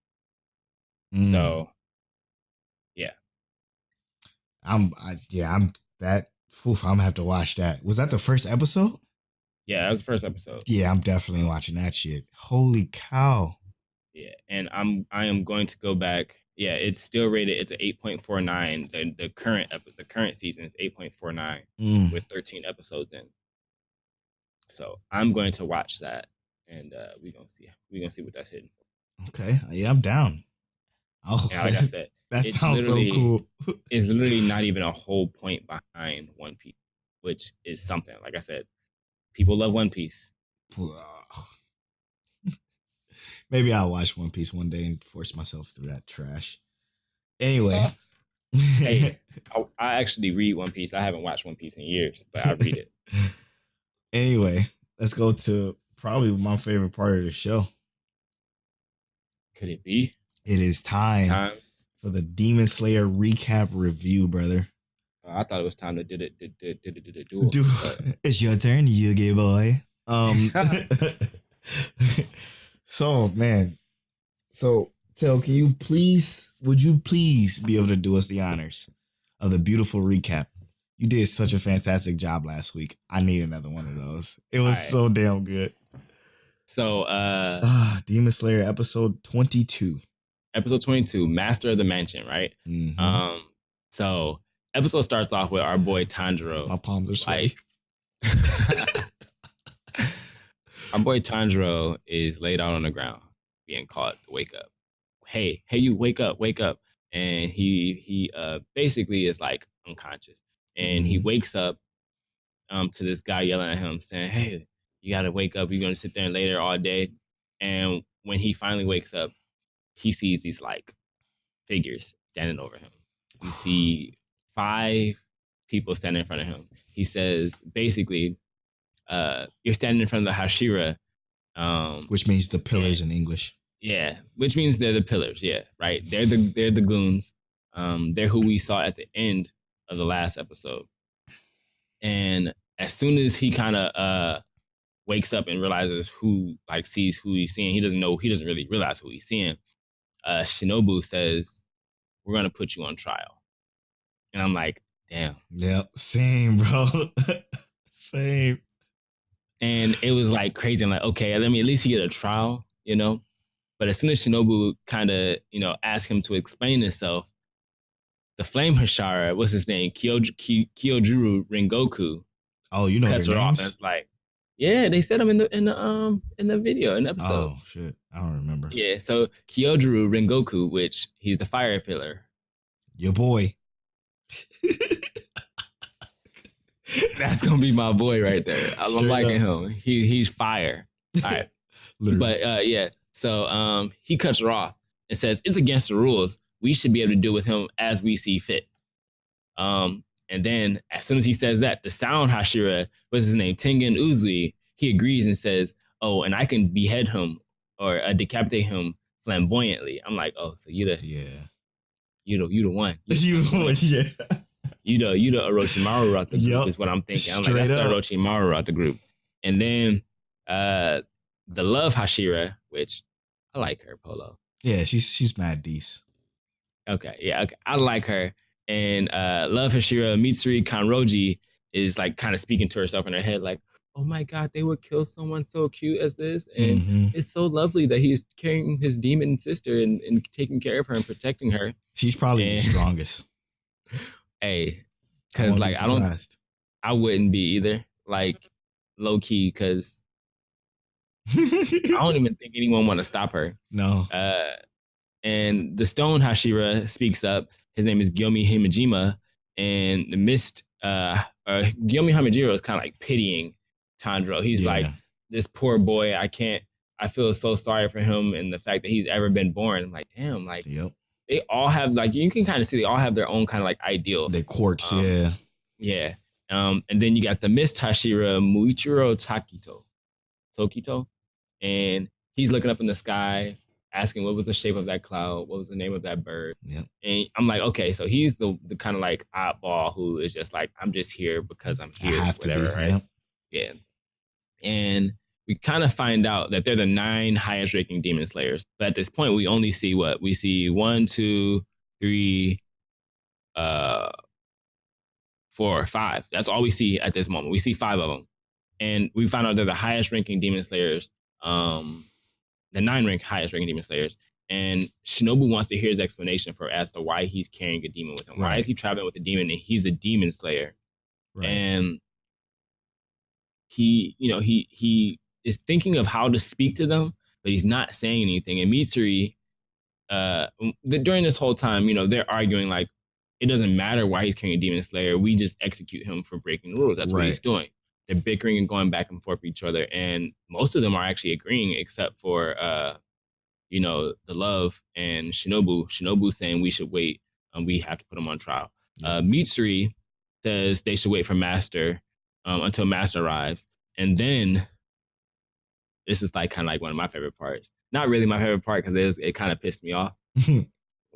Speaker 2: Mm.
Speaker 1: So yeah.
Speaker 2: I'm that. Oof, I'm gonna have to watch that. Was that the first episode?
Speaker 1: Yeah, that was the first episode.
Speaker 2: Yeah, I'm definitely watching that shit. Holy cow.
Speaker 1: Yeah, and I am going to go back. Yeah, it's still rated. It's an 8.49. The current season is 8.49 with 13 episodes in. So I'm going to watch that, and we're gonna see what that's hitting for.
Speaker 2: Okay, yeah, I'm down. Oh,
Speaker 1: and like I said,
Speaker 2: that sounds so cool.
Speaker 1: It's literally not even a whole point behind One Piece, which is something. Like I said, people love One Piece.
Speaker 2: Maybe I'll watch One Piece one day and force myself through that trash. Anyway.
Speaker 1: Hey, I actually read One Piece. I haven't watched One Piece in years, but I read it.
Speaker 2: Anyway, let's go to probably my favorite part of the show.
Speaker 1: Could it be?
Speaker 2: It is time for the Demon Slayer recap review, brother.
Speaker 1: I thought it was time to do it.
Speaker 2: It's your turn, Yugi boy. So, man. So, Tel, would you please be able to do us the honors of the beautiful recap? You did such a fantastic job last week. I need another one of those. It was so damn good.
Speaker 1: So,
Speaker 2: Demon Slayer episode 22.
Speaker 1: Episode 22, Master of the Mansion, right?
Speaker 2: Mm-hmm.
Speaker 1: So episode starts off with our boy Tanjiro.
Speaker 2: My palms are sweaty.
Speaker 1: Our boy Tanjiro is laid out on the ground, being called to wake up. Hey, you wake up. And he basically is like unconscious. And he wakes up to this guy yelling at him, saying, "Hey, you gotta wake up. You're gonna sit there and lay there all day." And when he finally wakes up, he sees these like figures standing over him. You see 5 people standing in front of him. He says basically, you're standing in front of the Hashira,
Speaker 2: which means the pillars in English.
Speaker 1: Yeah, which means they're the pillars. Yeah, right. They're the goons. They're who we saw at the end of the last episode. And as soon as he kind of wakes up and realizes sees who he's seeing, he doesn't really realize who he's seeing. Shinobu says, "We're gonna put you on trial," and I'm like, "Damn."
Speaker 2: Yep, same, bro. Same.
Speaker 1: And it was like crazy. I'm like, okay, let me at least get a trial, you know. But as soon as Shinobu kind of, asked him to explain himself, the Flame Hashira, what's his name, Kyojuro Rengoku,
Speaker 2: oh, you know
Speaker 1: cuts
Speaker 2: their
Speaker 1: her
Speaker 2: names?
Speaker 1: off. And it's like, yeah, they said them in the video, in the episode.
Speaker 2: Oh shit, I don't remember.
Speaker 1: Yeah, so Kyojuro Rengoku, which he's the fire filler.
Speaker 2: Your boy.
Speaker 1: That's gonna be my boy right there. I'm liking him. He's fire. All right, but yeah. So he cuts her off and says, "It's against the rules. We should be able to do with him as we see fit." And then as soon as he says that, the Sound Hashira, what's his name, Tengen Uzui, he agrees and says, "Oh, and I can behead him or decapitate him flamboyantly." I'm like, "Oh, so you the one.
Speaker 2: You the one,
Speaker 1: yeah. You the Orochimaru out the group is what I'm thinking. I'm like, that's the Orochimaru out the group. And then the Love Hashira, which I like her, Polo.
Speaker 2: Yeah, she's mad decent.
Speaker 1: Okay, yeah, okay. I like her. And Love Hashira Mitsuri Kanroji is like kind of speaking to herself in her head, like, oh my God, they would kill someone so cute as this. And it's so lovely that he's carrying his demon sister and taking care of her and protecting her.
Speaker 2: She's probably the strongest.
Speaker 1: Hey, because like I wouldn't be either. Like low key, because I don't even think anyone want to stop her.
Speaker 2: No.
Speaker 1: And the Stone Hashira speaks up. His name is Gyomi Himejima, and the Mist Gyomi Himejima is kind of like pitying Tanjiro. He's like, this poor boy. I feel so sorry for him and the fact that he's ever been born. I'm like, damn, like they all have, like, you can kind of see they all have their own kind of like ideals.
Speaker 2: They quirks,
Speaker 1: yeah. And then you got the Mist Hashira Muichiro Tokito, and he's looking up in the sky, asking what was the shape of that cloud, what was the name of that bird.
Speaker 2: Yep.
Speaker 1: And I'm like, okay, so he's the kind of like oddball who is just like, I'm just here because I'm here, whatever, right? Yeah. And we kind of find out that they're the 9 highest ranking demon slayers. But at this point, we only see what? We see 1, 2, 3, 4, 5. That's all we see at this moment. We see 5 of them. And we found out they're the highest ranking demon slayers, the 9 highest ranking demon slayers. And Shinobu wants to hear his explanation as to why he's carrying a demon with him. Why is he traveling with a demon and he's a demon slayer? Right. And he is thinking of how to speak to them, but he's not saying anything. And Mitsuri, during this whole time, they're arguing like, it doesn't matter why he's carrying a demon slayer. We just execute him for breaking the rules. That's what he's doing. They're bickering and going back and forth with each other. And most of them are actually agreeing, except for, the Love and Shinobu. Shinobu saying we should wait and we have to put him on trial. Mitsuri says they should wait for Master until Master arrives. And then this is like kind of like one of my favorite parts. Not really my favorite part because it kind of pissed me off.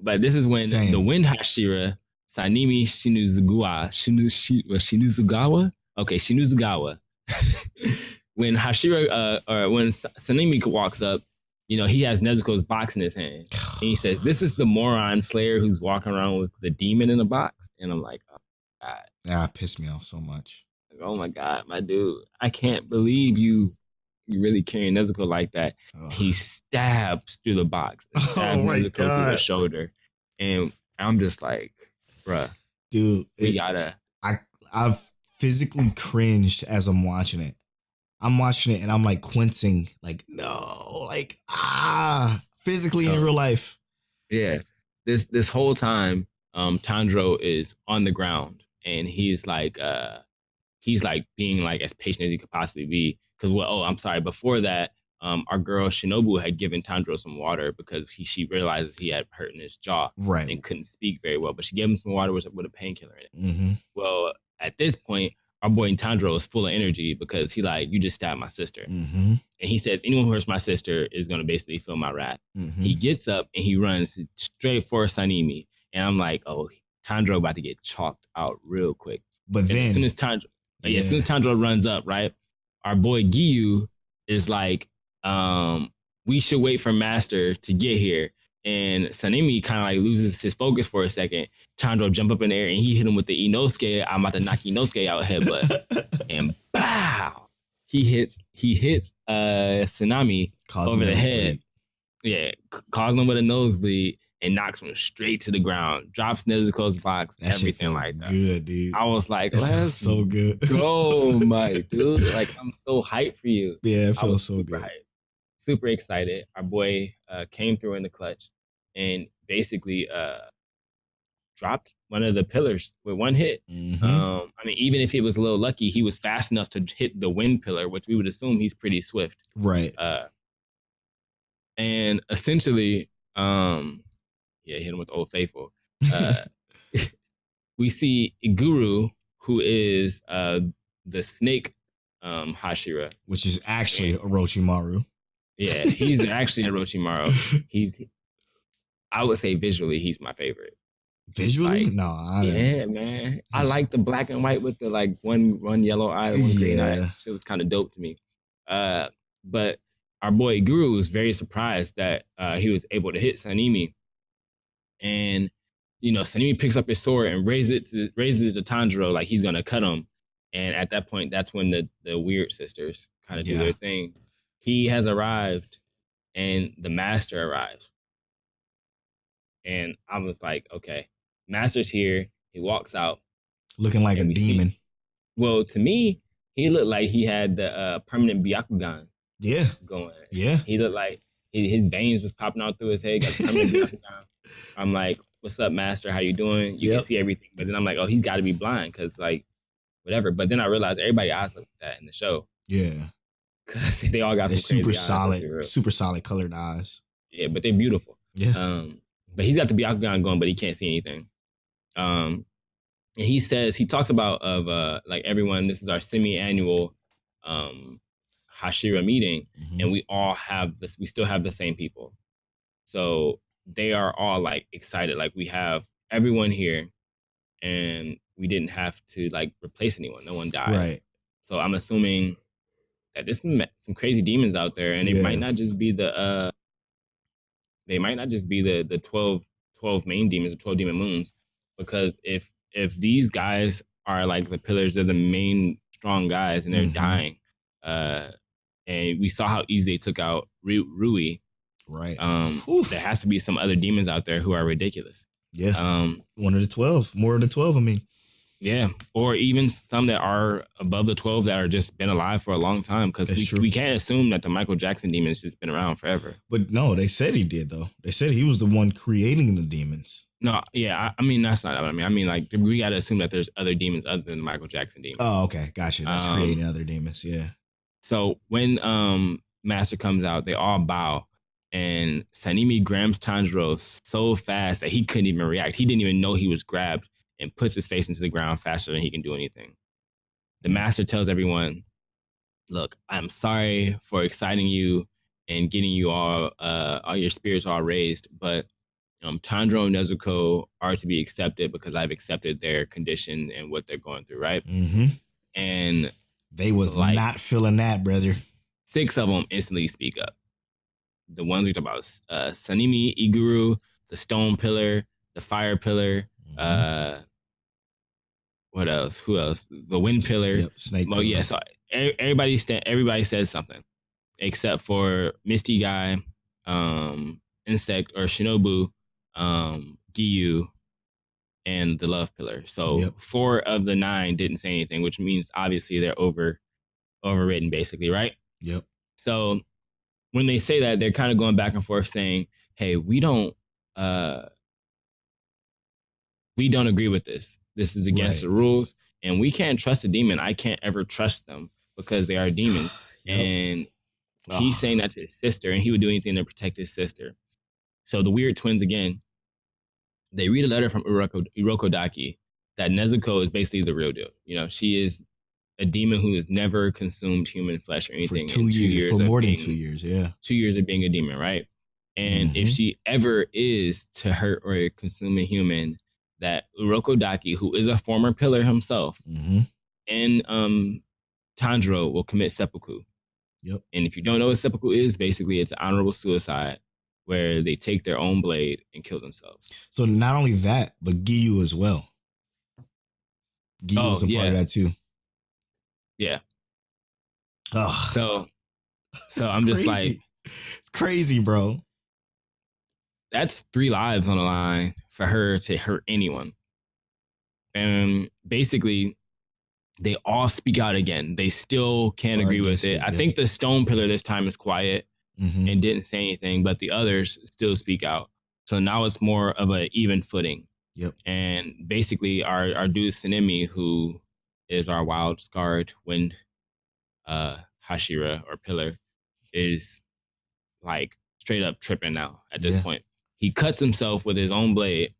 Speaker 1: But this is when the Wind Hashira, Sanimi Shinuzugawa? Okay, Shinuzugawa. When Hashira, or when Sanimi walks up, he has Nezuko's box in his hand. And he says, this is the moron slayer who's walking around with the demon in a box. And I'm like, oh, God.
Speaker 2: Yeah, it pissed me off so much.
Speaker 1: Oh my God, my dude. I can't believe you really carrying Nezuko like that. Oh. He stabs through the box. Stabs Nezuko through the shoulder. And I'm just like, bruh.
Speaker 2: Dude. I've physically cringed as I'm watching it. I'm watching it and I'm like quincing. Like, no. Like, physically in real life.
Speaker 1: Yeah. This whole time, Tanjiro is on the ground. And he's like being like as patient as he could possibly be. Because I'm sorry. Before that, our girl Shinobu had given Tanjiro some water because she realizes he had hurt in his jaw and couldn't speak very well. But she gave him some water with a painkiller in it.
Speaker 2: Mm-hmm.
Speaker 1: Well, at this point, our boy Tandro is full of energy because he like, you just stabbed my sister.
Speaker 2: Mm-hmm.
Speaker 1: And he says, anyone who hurts my sister is going to basically feel my wrath.
Speaker 2: Mm-hmm.
Speaker 1: He gets up and he runs straight for Sanemi. And I'm like, oh, Tandro about to get chalked out real quick.
Speaker 2: But
Speaker 1: and
Speaker 2: then
Speaker 1: as soon as Tandro runs up, right, our boy Giyu is like, we should wait for Master to get here. And Sanemi kind of like loses his focus for a second. Tandro jump up in the air and he hit him with the Inosuke. I'm about to knock Inosuke out headbutt. And bow! He hits Tsunami over the head. Yeah, causing him with a nosebleed and knocks him straight to the ground. Drops Nezuko's box,
Speaker 2: that
Speaker 1: everything like that.
Speaker 2: Good, dude.
Speaker 1: I was like, let's
Speaker 2: so good.
Speaker 1: go, my dude. Like, I'm so hyped for you.
Speaker 2: Yeah, it feels so good.
Speaker 1: Hyped. Super excited. Our boy came through in the clutch and basically dropped one of the pillars with one hit.
Speaker 2: Mm-hmm.
Speaker 1: I mean, even if he was a little lucky, he was fast enough to hit the wind pillar, which we would assume he's pretty swift.
Speaker 2: Right.
Speaker 1: And essentially, hit him with Old Faithful. We see Iguru, who is the snake Hashira.
Speaker 2: Which is actually Orochimaru.
Speaker 1: Yeah, he's actually Orochimaru. I would say visually, he's my favorite.
Speaker 2: Visually?
Speaker 1: Like,
Speaker 2: no,
Speaker 1: yeah, man. I like the black and white with the like one yellow eye, one green eye. It was kind of dope to me. But our boy Guru was very surprised that he was able to hit Sanemi. And Sanemi picks up his sword and raises the Tanjiro like he's gonna cut him. And at that point, that's when the weird sisters kind of do their thing. He has arrived, and the master arrives. And I was like, okay, Master's here. He walks out.
Speaker 2: Looking like a demon.
Speaker 1: Well, to me, he looked like he had the permanent Byakugan going.
Speaker 2: Yeah.
Speaker 1: He looked like his veins was popping out through his head. Got the permanent Byakugan. I'm like, what's up, Master? How you doing? You can see everything. But then I'm like, oh, he's got to be blind because, like, whatever. But then I realized everybody eyes look like that in the show.
Speaker 2: Yeah.
Speaker 1: Because they all got some
Speaker 2: super
Speaker 1: crazy
Speaker 2: super solid colored eyes.
Speaker 1: Yeah, but they're beautiful.
Speaker 2: Yeah.
Speaker 1: But he's got the Byakugan going, but he can't see anything. And he talks about like everyone, this is our semi-annual Hashira meeting, and we still have the same people. So they are all like excited. Like we have everyone here and we didn't have to like replace anyone. No one died.
Speaker 2: Right.
Speaker 1: So I'm assuming that there's some crazy demons out there, and it might not just be the 12 main demons or 12 demon moons, because if these guys are like the pillars, they're the main strong guys and they're dying, and we saw how easy they took out Rui,
Speaker 2: right?
Speaker 1: There has to be some other demons out there who are ridiculous.
Speaker 2: One of the 12, more of the 12, I mean.
Speaker 1: Yeah, or even some that are above the 12 that are just been alive for a long time, because we can't assume that the Michael Jackson demons just been around forever.
Speaker 2: But no, they said he did, though. They said he was the one creating the demons.
Speaker 1: No, yeah, I mean, that's not what I mean. I mean, like, we got to assume that there's other demons other than the Michael Jackson demons.
Speaker 2: Oh, okay, gotcha. That's creating other demons, yeah.
Speaker 1: So when Master comes out, they all bow, and Sanemi grabs Tanjiro so fast that he couldn't even react. He didn't even know he was grabbed, and puts his face into the ground faster than he can do anything. The Master tells everyone, look, I'm sorry for exciting you and getting you all your spirits all raised, but Tanjiro and Nezuko are to be accepted because I've accepted their condition and what they're going through, right? And
Speaker 2: they was like, not feeling that, brother.
Speaker 1: 6 of them instantly speak up. The ones we talk about, Sanemi, Iguru, the stone pillar, the fire pillar, what else? Who else? The wind pillar.
Speaker 2: Snake.
Speaker 1: Well, yeah. So everybody says something, except for Misty Guy, Insect or Shinobu, Giyu, and the Love Pillar. So 4 of the 9 didn't say anything, which means obviously they're overridden, basically, right?
Speaker 2: Yep.
Speaker 1: So when they say that, they're kind of going back and forth saying, "Hey, we don't agree with this. This is against the rules, and we can't trust a demon. I can't ever trust them because they are demons." And he's saying that to his sister, and he would do anything to protect his sister. So the weird twins again, they read a letter from Urokodaki that Nezuko is basically the real deal. You know, she is a demon who has never consumed human flesh or anything
Speaker 2: for 2 years, for more than 2 years. Yeah,
Speaker 1: 2 years of being a demon, right? And if she ever is to hurt or consume a human, that Urokodaki, who is a former pillar himself, and Tanjiro will commit seppuku.
Speaker 2: Yep.
Speaker 1: And if you don't know what seppuku is, basically it's honorable suicide where they take their own blade and kill themselves.
Speaker 2: So not only that, but Giyu as well. Giyu was a part of that too.
Speaker 1: Yeah.
Speaker 2: Ugh.
Speaker 1: So I'm just like,
Speaker 2: it's crazy, bro.
Speaker 1: That's 3 lives on the line for her to hurt anyone. And basically, they all speak out again. They still can't agree with it. I think the stone pillar this time is quiet and didn't say anything, but the others still speak out. So now it's more of an even footing.
Speaker 2: Yep.
Speaker 1: And basically, our dude Sanemi, who is our wild scarred wind Hashira or pillar, is like straight up tripping now at this point. He cuts himself with his own blade,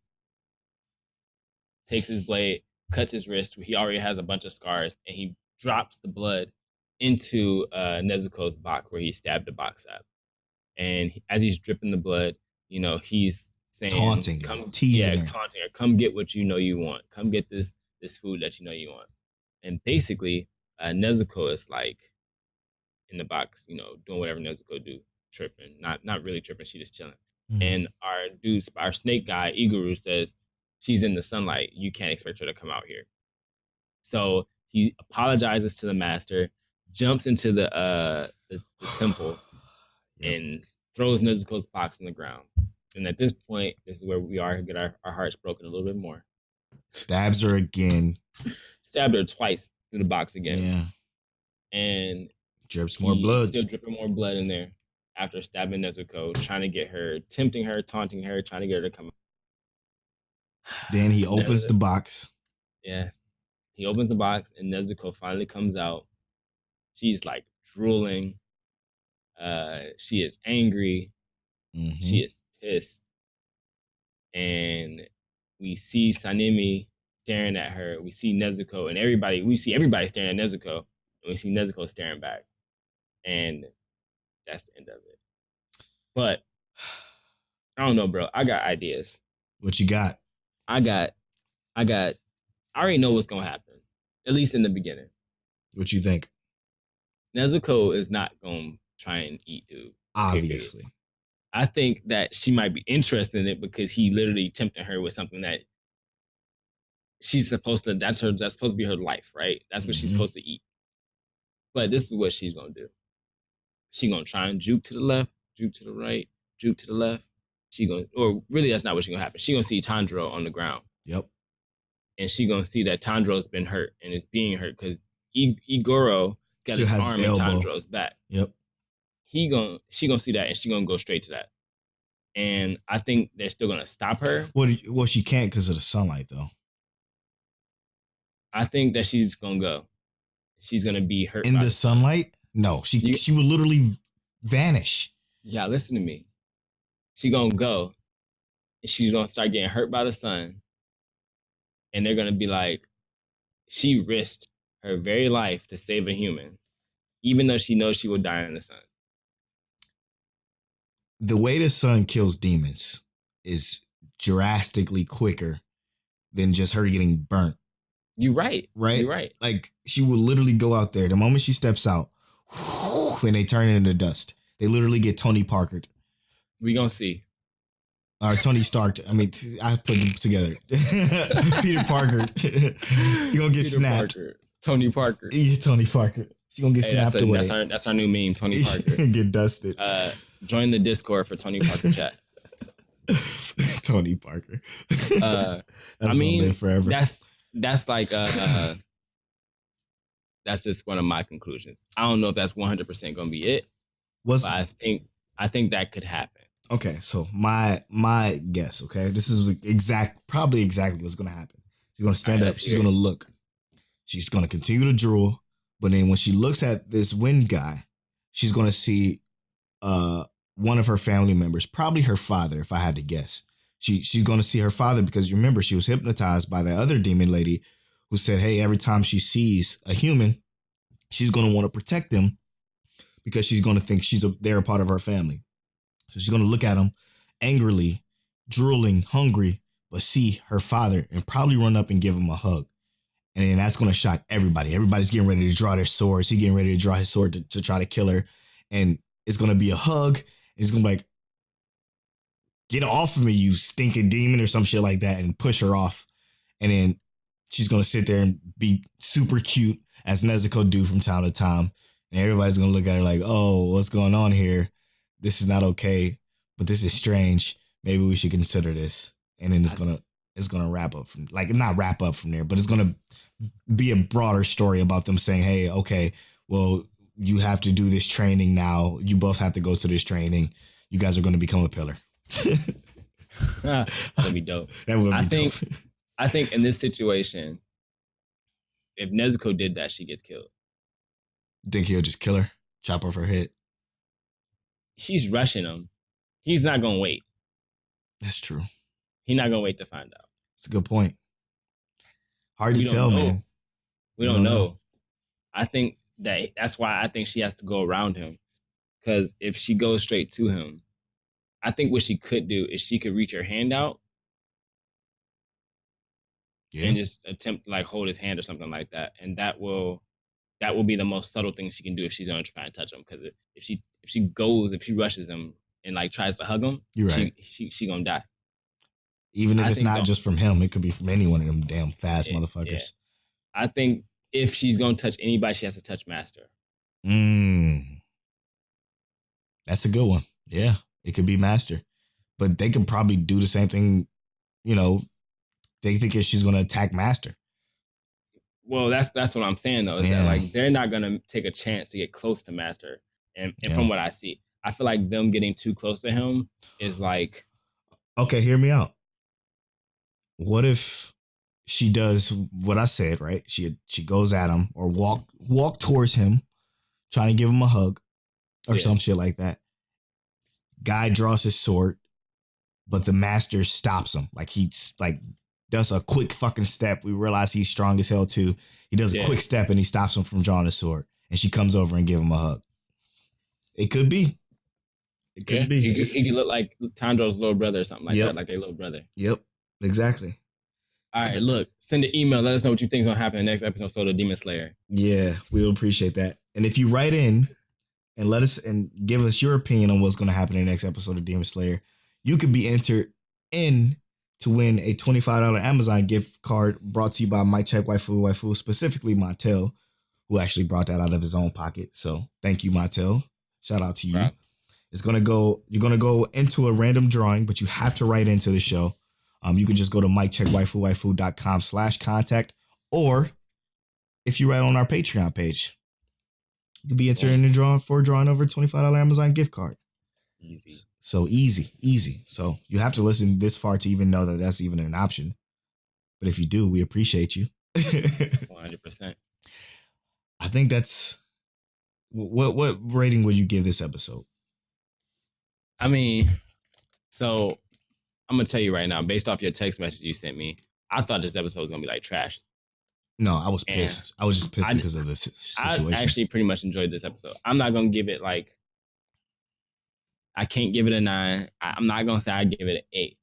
Speaker 1: takes his blade, cuts his wrist. He already has a bunch of scars, and he drops the blood into Nezuko's box where he stabbed the box at. And as he's dripping the blood, you know, he's saying,
Speaker 2: taunting, teasing her.
Speaker 1: Taunting her. Come get what you know you want. Come get this food that you know you want. And basically, Nezuko is like in the box, you know, doing whatever Nezuko do, tripping. Not really tripping. She just chilling. And our snake guy, Iguru, says, she's in the sunlight. You can't expect her to come out here. So he apologizes to the master, jumps into the temple, and throws Nezuko's box on the ground. And at this point, this is where we are, get our hearts broken a little bit more.
Speaker 2: Stabs her again.
Speaker 1: Stabbed her twice through the box again.
Speaker 2: Yeah.
Speaker 1: And
Speaker 2: drips more blood.
Speaker 1: Still dripping more blood in there after stabbing Nezuko, trying to get her, tempting her, taunting her, trying to get her to come out.
Speaker 2: Then he opens the box.
Speaker 1: Yeah. He opens the box and Nezuko finally comes out. She's like drooling. She is angry. She is pissed. And we see Sanemi staring at her. We see Nezuko and everybody. We see everybody staring at Nezuko. And we see Nezuko staring back. And that's the end of it. But I don't know, bro. I got ideas.
Speaker 2: What you got?
Speaker 1: I already know what's gonna happen. At least in the beginning.
Speaker 2: What you think?
Speaker 1: Nezuko is not gonna try and eat dude.
Speaker 2: Obviously.
Speaker 1: I think that she might be interested in it because he literally tempted her with something that she's supposed to, that's supposed to be her life, right? That's what she's supposed to eat. But this is what she's gonna do. She's gonna try and juke to the left, juke to the right, juke to the left. Or really that's not what's gonna happen. She's gonna see Tanjiro on the ground.
Speaker 2: Yep.
Speaker 1: And she's gonna see that Tanjiro's been hurt and is being hurt because Igoro got his arm in Tanjiro's back.
Speaker 2: Yep.
Speaker 1: She gonna see that and she's gonna go straight to that. And I think they're still gonna stop her.
Speaker 2: Well, she can't because of the sunlight, though.
Speaker 1: I think that she's gonna go. She's gonna be hurt
Speaker 2: in the sunlight. No, she would literally vanish.
Speaker 1: Yeah, listen to me. She gonna go, and she's gonna start getting hurt by the sun, and they're gonna be like, she risked her very life to save a human, even though she knows she will die in the sun.
Speaker 2: The way the sun kills demons is drastically quicker than just her getting burnt.
Speaker 1: You're right.
Speaker 2: Right?
Speaker 1: You're right.
Speaker 2: Like, she will literally go out there. The moment she steps out, when they turn into dust, they literally get Tony Parkered.
Speaker 1: We gonna see.
Speaker 2: Or Tony Stark. I mean, I put them together. Peter Parker. You're gonna get snapped.
Speaker 1: Parker. Tony Parker.
Speaker 2: Yeah, Tony Parker. She's gonna get snapped away.
Speaker 1: That's our new meme, Tony Parker.
Speaker 2: Get dusted.
Speaker 1: Join the Discord for Tony Parker chat.
Speaker 2: Tony Parker.
Speaker 1: That's gonna live forever. That's like that's just one of my conclusions. I don't know if that's 100% gonna be it. But I think that could happen.
Speaker 2: Okay, so my guess, okay? This is probably exactly what's gonna happen. She's gonna stand up, she's gonna look. She's gonna continue to drool, but then when she looks at this wind guy, she's gonna see one of her family members, probably her father, if I had to guess. She's going to see her father because you remember she was hypnotized by the other demon lady who said, hey, every time she sees a human, she's going to want to protect them because she's going to think they're a part of her family. So she's going to look at them angrily, drooling, hungry, but see her father and probably run up and give him a hug. And then that's going to shock everybody. Everybody's getting ready to draw their swords. He's getting ready to draw his sword to try to kill her. And it's going to be a hug. And he's going to be like, get off of me, you stinking demon, or some shit like that, and push her off. And then she's going to sit there and be super cute as Nezuko do from time to time. And everybody's going to look at her like, oh, what's going on here? This is not okay, but this is strange. Maybe we should consider this. And then it's gonna wrap up from, like, not wrap up from there, but it's gonna be a broader story about them saying, hey, okay, well, you have to do this training now. You both have to go to this training. You guys are going to become a pillar.
Speaker 1: That'd be dope.
Speaker 2: That would be dope.
Speaker 1: I think in this situation, if Nezuko did that, she gets killed.
Speaker 2: Think he'll just kill her, chop off her head?
Speaker 1: She's rushing him. He's not gonna wait.
Speaker 2: That's true.
Speaker 1: He's not gonna wait to find out.
Speaker 2: That's a good point. Hard to tell, man.
Speaker 1: We don't know. I think that's why I think she has to go around him. Because if she goes straight to him, I think what she could do is she could reach her hand out and just attempt to, like, hold his hand or something like that. And that will be the most subtle thing she can do if she's gonna try and touch him. Because if she rushes him and, like, tries to hug him,
Speaker 2: you're right.
Speaker 1: She gonna die.
Speaker 2: Even if it's not just from him, it could be from any one of them damn fast motherfuckers. Yeah.
Speaker 1: I think if she's gonna touch anybody, she has to touch Master.
Speaker 2: That's a good one. Yeah, it could be Master, but they could probably do the same thing. You know, they think she's gonna attack Master.
Speaker 1: Well, that's what I'm saying though. Is that, like, they're not gonna take a chance to get close to Master, and from what I see, I feel like them getting too close to him is like.
Speaker 2: Okay, hear me out. What if she does what I said, right? She goes at him or walk towards him, trying to give him a hug or some shit like that. Guy draws his sword, but the Master stops him. Like, he's like does a quick fucking step. We realize he's strong as hell too. He does a quick step and he stops him from drawing his sword. And she comes over and give him a hug. It could be. It could be.
Speaker 1: He could look like Tanjiro's little brother or something like that, like their little brother.
Speaker 2: Yep. Exactly.
Speaker 1: All right, look, send an email. Let us know what you think is going to happen in the next episode of Demon Slayer.
Speaker 2: Yeah, we will appreciate that. And if you write in and let us and give us your opinion on what's going to happen in the next episode of Demon Slayer, you could be entered in to win a $25 Amazon gift card brought to you by My Check Waifu, specifically Montel, who actually brought that out of his own pocket. So thank you, Montel. Shout out to you. Right. You're going to go into a random drawing, but you have to write into the show. You can just go to mikecheckwaifu.com/contact, or if you write on our Patreon page, you can be entered in the drawing over a $25 Amazon gift card.
Speaker 1: Easy.
Speaker 2: So easy. So you have to listen this far to even know that that's even an option. But if you do, we appreciate you.
Speaker 1: 100%.
Speaker 2: I think that's what rating would you give this episode?
Speaker 1: I mean, so I'm going to tell you right now, based off your text message you sent me, I thought this episode was going to be like trash.
Speaker 2: No, I was pissed. I was just pissed because of this situation.
Speaker 1: I actually pretty much enjoyed this episode. I'm not going to give it like, I can't give it a 9. I'm not going to say I give it an 8,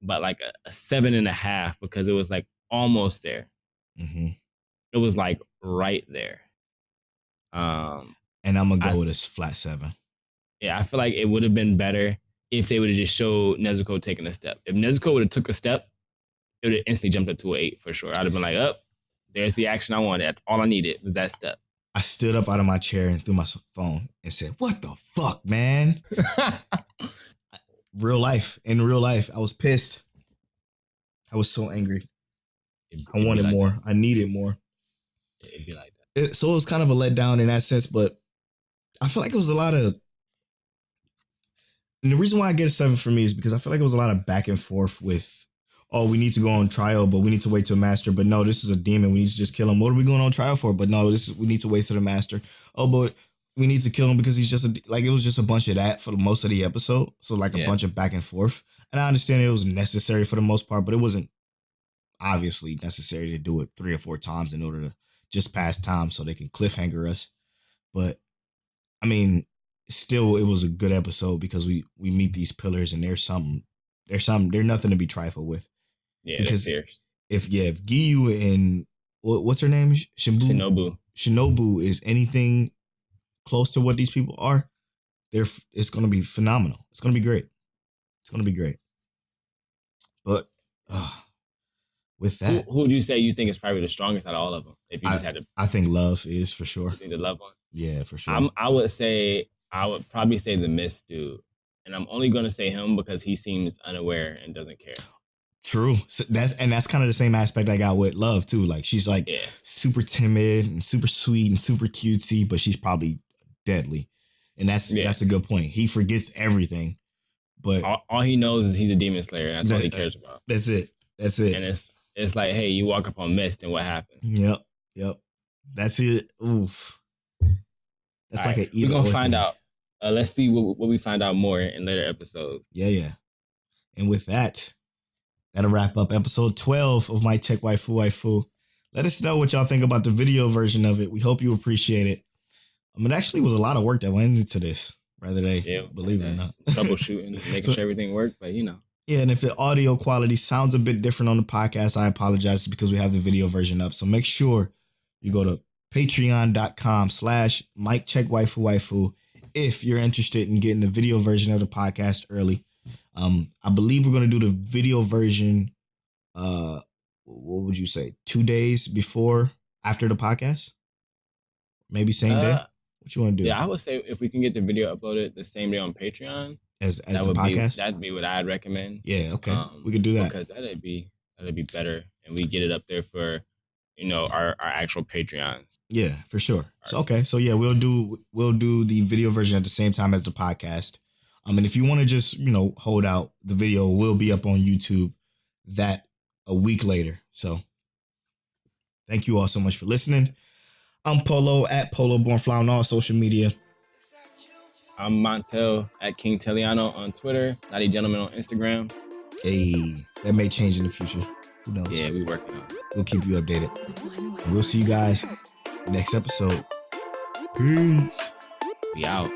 Speaker 1: but like a 7.5 because it was like almost there. Mm-hmm. It was like right there.
Speaker 2: And I'm going to go with a flat 7.
Speaker 1: Yeah, I feel like it would have been better if they would have just showed Nezuko taking a step. If Nezuko would have took a step, it would have instantly jumped up to an 8 for sure. I'd have been like, there's the action I wanted. That's all I needed was that step.
Speaker 2: I stood up out of my chair and threw my phone and said, what the fuck, man? In real life, I was pissed. I was so angry. I wanted like more. That. I needed more.
Speaker 1: It'd be like that.
Speaker 2: So it was kind of a letdown in that sense, but I feel like it was a lot of... And the reason why I get a 7 for me is because I feel like it was a lot of back and forth with, we need to go on trial, but we need to wait till Master. But no, this is a demon. We need to just kill him. What are we going on trial for? But no, we need to wait till the Master. Oh, but we need to kill him because he's just it was just a bunch of that for most of the episode. So like a bunch of back and forth. And I understand it was necessary for the most part, but it wasn't obviously necessary to do it 3 or 4 times in order to just pass time so they can cliffhanger us. But I mean, still, it was a good episode because we meet these pillars and there's nothing to be trifled with.
Speaker 1: Yeah,
Speaker 2: because
Speaker 1: they're fierce.
Speaker 2: if Giyu and what's her name, Shinobu is anything close to what these people are, it's going to be phenomenal. It's going to be great. It's going to be great. But with that,
Speaker 1: who would you say you think is probably the strongest out of all of them? If you just had to,
Speaker 2: I think Love is for sure.
Speaker 1: You think the Love one?
Speaker 2: Yeah, for sure.
Speaker 1: I would probably say the Mist dude, and I'm only going to say him because he seems unaware and doesn't care.
Speaker 2: True. So that's kind of the same aspect I got with Love too. Like she's like super timid and super sweet and super cutesy, but she's probably deadly. And that's a good point. He forgets everything, but
Speaker 1: all he knows is he's a demon slayer, and that's all he cares about.
Speaker 2: That's it. And
Speaker 1: it's like, hey, you walk up on Mist, and what happened?
Speaker 2: Yep. That's it. Oof. That's like an
Speaker 1: we're gonna find out. Let's see what we find out more in later episodes.
Speaker 2: Yeah. And with that, that'll wrap up episode 12 of My Check Waifu. Let us know what y'all think about the video version of it. We hope you appreciate it. It actually was a lot of work that went into this, rather they believe it or not.
Speaker 1: Troubleshooting, making sure everything worked, but you know.
Speaker 2: Yeah, and if the audio quality sounds a bit different on the podcast, I apologize because we have the video version up. So make sure you go to patreon.com/MikeCheckWaifu if you're interested in getting the video version of the podcast early. I believe we're going to do the video version, what would you say, 2 days after the podcast? Maybe same day? What you want to do?
Speaker 1: Yeah, I would say if we can get the video uploaded the same day on Patreon
Speaker 2: as the podcast,
Speaker 1: that'd be what I'd recommend.
Speaker 2: Yeah, okay, we could do that
Speaker 1: because that'd be better, and we get it up there for our actual Patreons.
Speaker 2: Yeah, for sure. So yeah, we'll do the video version at the same time as the podcast. And if you want to just hold out, the video will be up on YouTube that a week later. So thank you all so much for listening. I'm Polo at Polo Bornflower on all social media.
Speaker 1: I'm Montel at King Teliano on Twitter. Naughty Gentleman on Instagram.
Speaker 2: Hey, that may change in the future. Who knows?
Speaker 1: Yeah, we working on it.
Speaker 2: We'll keep you updated. And we'll see you guys next episode. Peace.
Speaker 1: We out.